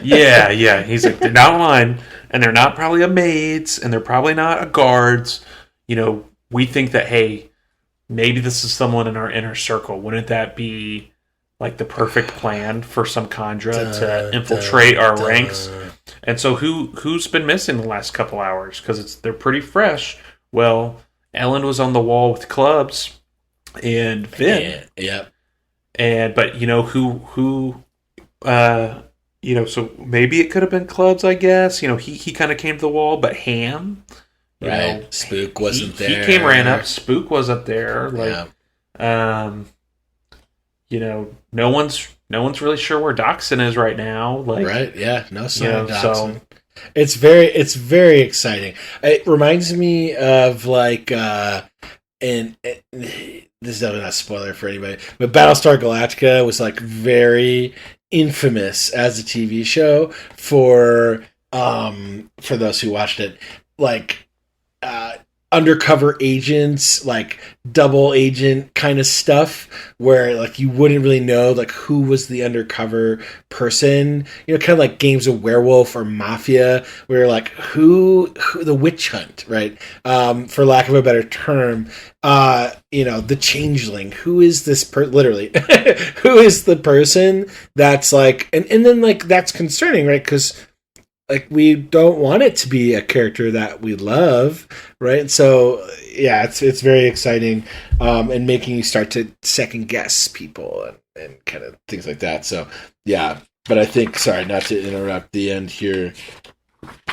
Yeah. He's like, they're not mine, and they're not probably a maid's, and they're probably not a guard's. We think that, hey, maybe this is someone in our inner circle. Wouldn't that be like the perfect plan for some Khandra to infiltrate our ranks? And so who's been missing the last couple hours? Because they're pretty fresh. Well, Ellen was on the wall with clubs. And Vin, but so maybe it could have been clubs, I guess. He kind of came to the wall, but Ham, Spook wasn't there. He ran up. Spook wasn't there. No one's really sure where Dachshund is right now. No sign of Dachshund. It's very exciting. It reminds me of and this is definitely not a spoiler for anybody, but Battlestar Galactica was very infamous as a TV show for those who watched it, undercover agents, double agent kind of stuff, where you wouldn't really know who was the undercover person, kind of like games of Werewolf or Mafia, where who the witch hunt, right? For lack of a better term, the changeling. Who is this literally who is the person that's and then that's concerning, right? Because we don't want it to be a character that we love, right? So yeah, it's very exciting, and making you start to second guess people and kind of things like that. So yeah, but I think, sorry, not to interrupt the end here.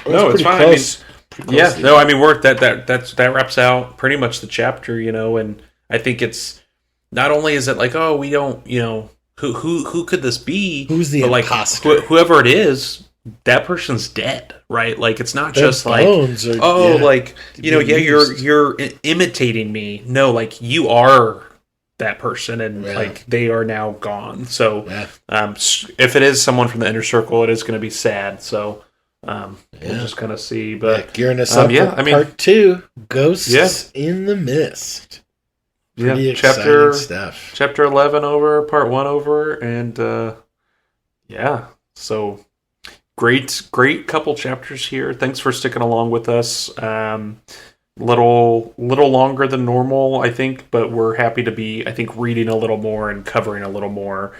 No, it's fine. Close. That wraps out pretty much the chapter, and I think it's not only is it we don't, who could this be? Who's the imposter? Whoever it is. That person's dead, right? It's not their just bones you're imitating me. No, you are that person, and they are now gone. So, if it is someone from the inner circle, it is going to be sad. So, We'll just kind of see. But gearing us up for part 2, Ghosts in the Mist. Pretty exciting stuff. Chapter 11 over, part 1 over, and so great couple chapters here. Thanks for sticking along with us. Little longer than normal, I think, but we're happy to be, I think, reading a little more and covering a little more.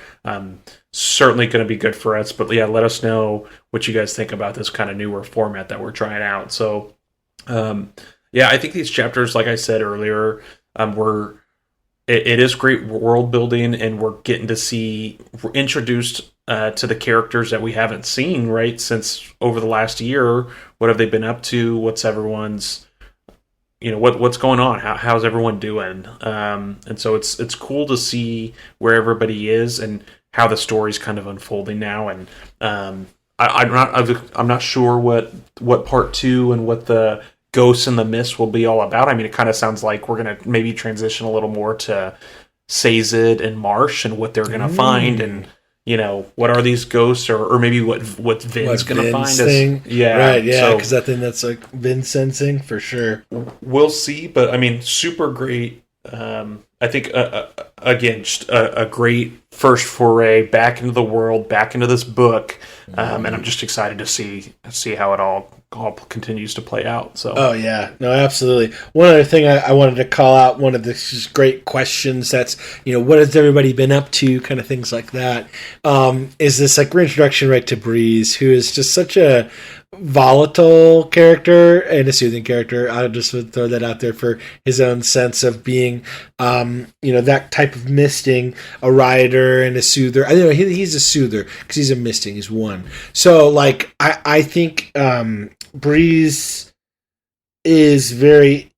Certainly going to be good for us, but let us know what you guys think about this kind of newer format that we're trying out. So, I think these chapters, like I said earlier, it is great world building, and we're getting to we're introduced to the characters that we haven't seen, right, since over the last year. What have they been up to? What's everyone's, what's going on? How's everyone doing? And so it's cool to see where everybody is and how the story's kind of unfolding now. And I'm not sure what part 2 and what the Ghosts in the Mist will be all about. I mean, it kind of sounds like we're going to maybe transition a little more to Sazed and Marsh and what they're going to find, and what are these ghosts, or maybe what Vin's going to find. Because I think that's like Vin sensing for sure. We'll see, but I mean, super great. I think again, just a great first foray back into the world, back into this book, and I'm just excited to see how it all continues to play out. So, no, absolutely. One other thing I wanted to call out, one of the just great questions that's what has everybody been up to, kind of things like that, is this like reintroduction right to Breeze, who is just such a volatile character and a soothing character. I'll just throw that out there for his own sense of being, that type of misting, a rider and a soother. I know he's a soother because he's a misting. He's one. So like, I think Breeze is very.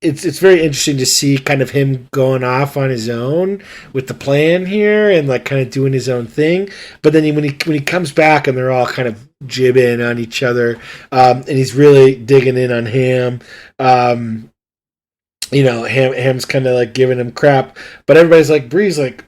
It's very interesting to see kind of him going off on his own with the plan here and like kind of doing his own thing. But then when he comes back and they're all kind of jibbing on each other, and he's really digging in on Ham. Ham's kind of like giving him crap, but everybody's like, Breeze, like,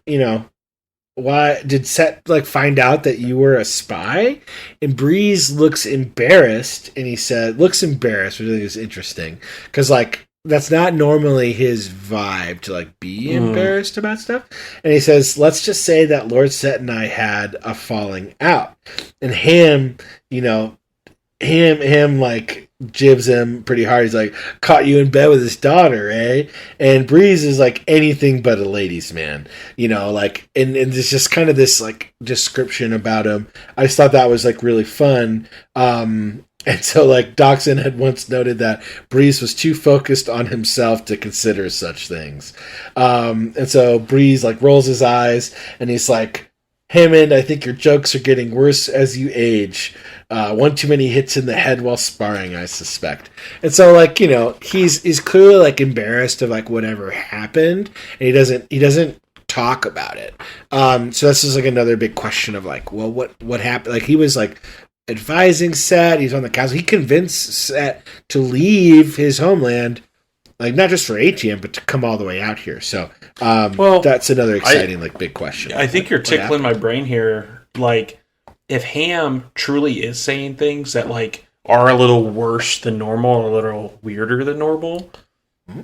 why did Set like find out that you were a spy? And Breeze looks embarrassed, and he looks embarrassed, which I think is interesting because like, that's not normally his vibe to like be embarrassed about stuff. And he says, let's just say that Lord Set and I had a falling out. And Ham, Ham like jibs him pretty hard. He's like, caught you in bed with his daughter, eh? And Breeze is like anything but a ladies' man, like, and there's just kind of this like description about him. I just thought that was like really fun. And so, like, Doxson had once noted that Breeze was too focused on himself to consider such things. And so Breeze, like, rolls his eyes, and he's like, Hammond, I think your jokes are getting worse as you age. One too many hits in the head while sparring, I suspect. And so, like, he's clearly, like, embarrassed of, like, whatever happened, and he doesn't talk about it. So this is, like, another big question of, like, well, what happened? Like, he was, like, advising Set, he's on the council. He convinced Set to leave his homeland, like not just for ATM, but to come all the way out here. So, that's another exciting, big question. I think you're tickling my brain here. Like, if Ham truly is saying things that like are a little worse than normal, or a little weirder than normal,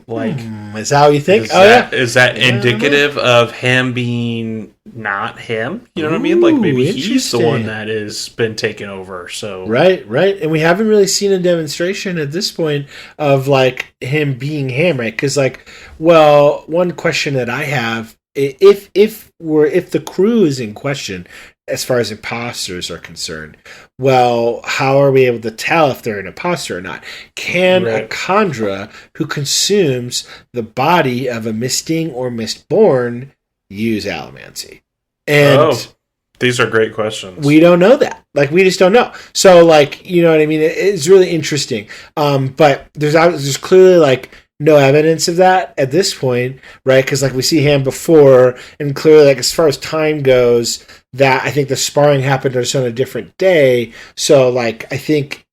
like, is that how you think? Is that indicative of him being not him? You know what I mean? Like, maybe he's the one that has been taken over. So right, and we haven't really seen a demonstration at this point of like him being Ham, right? Because like, well, one question that I have, if the crew is in question as far as imposters are concerned, well, how are we able to tell if they're an imposter or not? Can a Khandra who consumes the body of a Misting or Mistborn use allomancy? And these are great questions. We don't know that. Like, we just don't know. So, like, you know what I mean? It's really interesting. But there's clearly, like, no evidence of that at this point, right? Because, like, we see Ham before, and clearly, like, as far as time goes, that I think the sparring happened on a different day. So, like, I think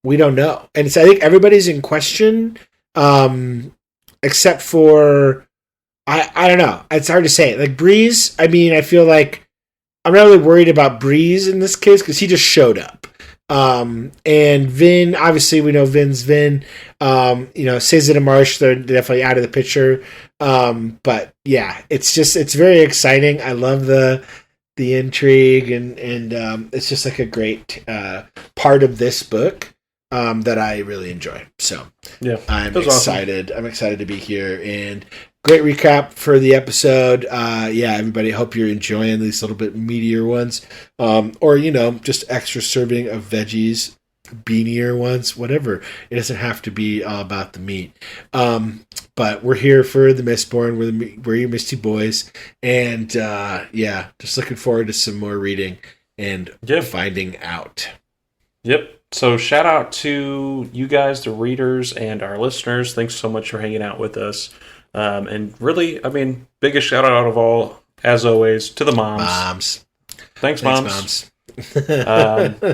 we don't know. And I think everybody's in question, except for, I don't know. It's hard to say. Like, Breeze, I mean, I feel like I'm not really worried about Breeze in this case because he just showed up. And Vin, obviously we know Vin's Vin. César and Marsh, they're definitely out of the picture. But yeah, it's very exciting. I love the intrigue and it's just like a great part of this book that I really enjoy. So yeah, I'm excited. Awesome. I'm excited to be here, and great recap for the episode. Everybody, hope you're enjoying these little bit meatier ones, or just extra serving of veggies, beanier ones, whatever. It doesn't have to be all about the meat. But we're here for the Mistborn. We're your Misty Boys, and just looking forward to some more reading and finding out. Yep. So shout out to you guys, the readers, and our listeners. Thanks so much for hanging out with us. And really, biggest shout out of all, as always, to the moms. Thanks, moms.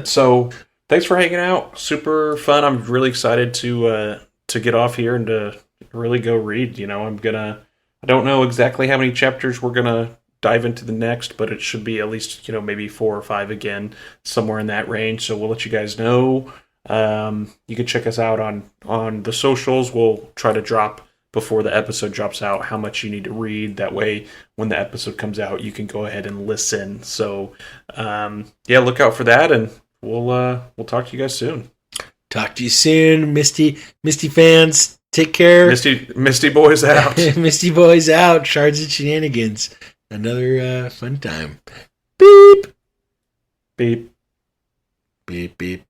So thanks for hanging out. Super fun. I'm really excited to get off here and to really go read. I don't know exactly how many chapters we're gonna dive into the next, but it should be at least maybe 4 or 5 again, somewhere in that range. So we'll let you guys know. You can check us out on the socials. We'll try to drop before the episode drops out how much you need to read. That way, when the episode comes out, you can go ahead and listen. So look out for that, and we'll talk to you guys soon. Talk to you soon, Misty fans. Take care. Misty Boys out. Misty Boys out. Shards and Shenanigans. Another fun time. Beep. Beep. Beep, beep.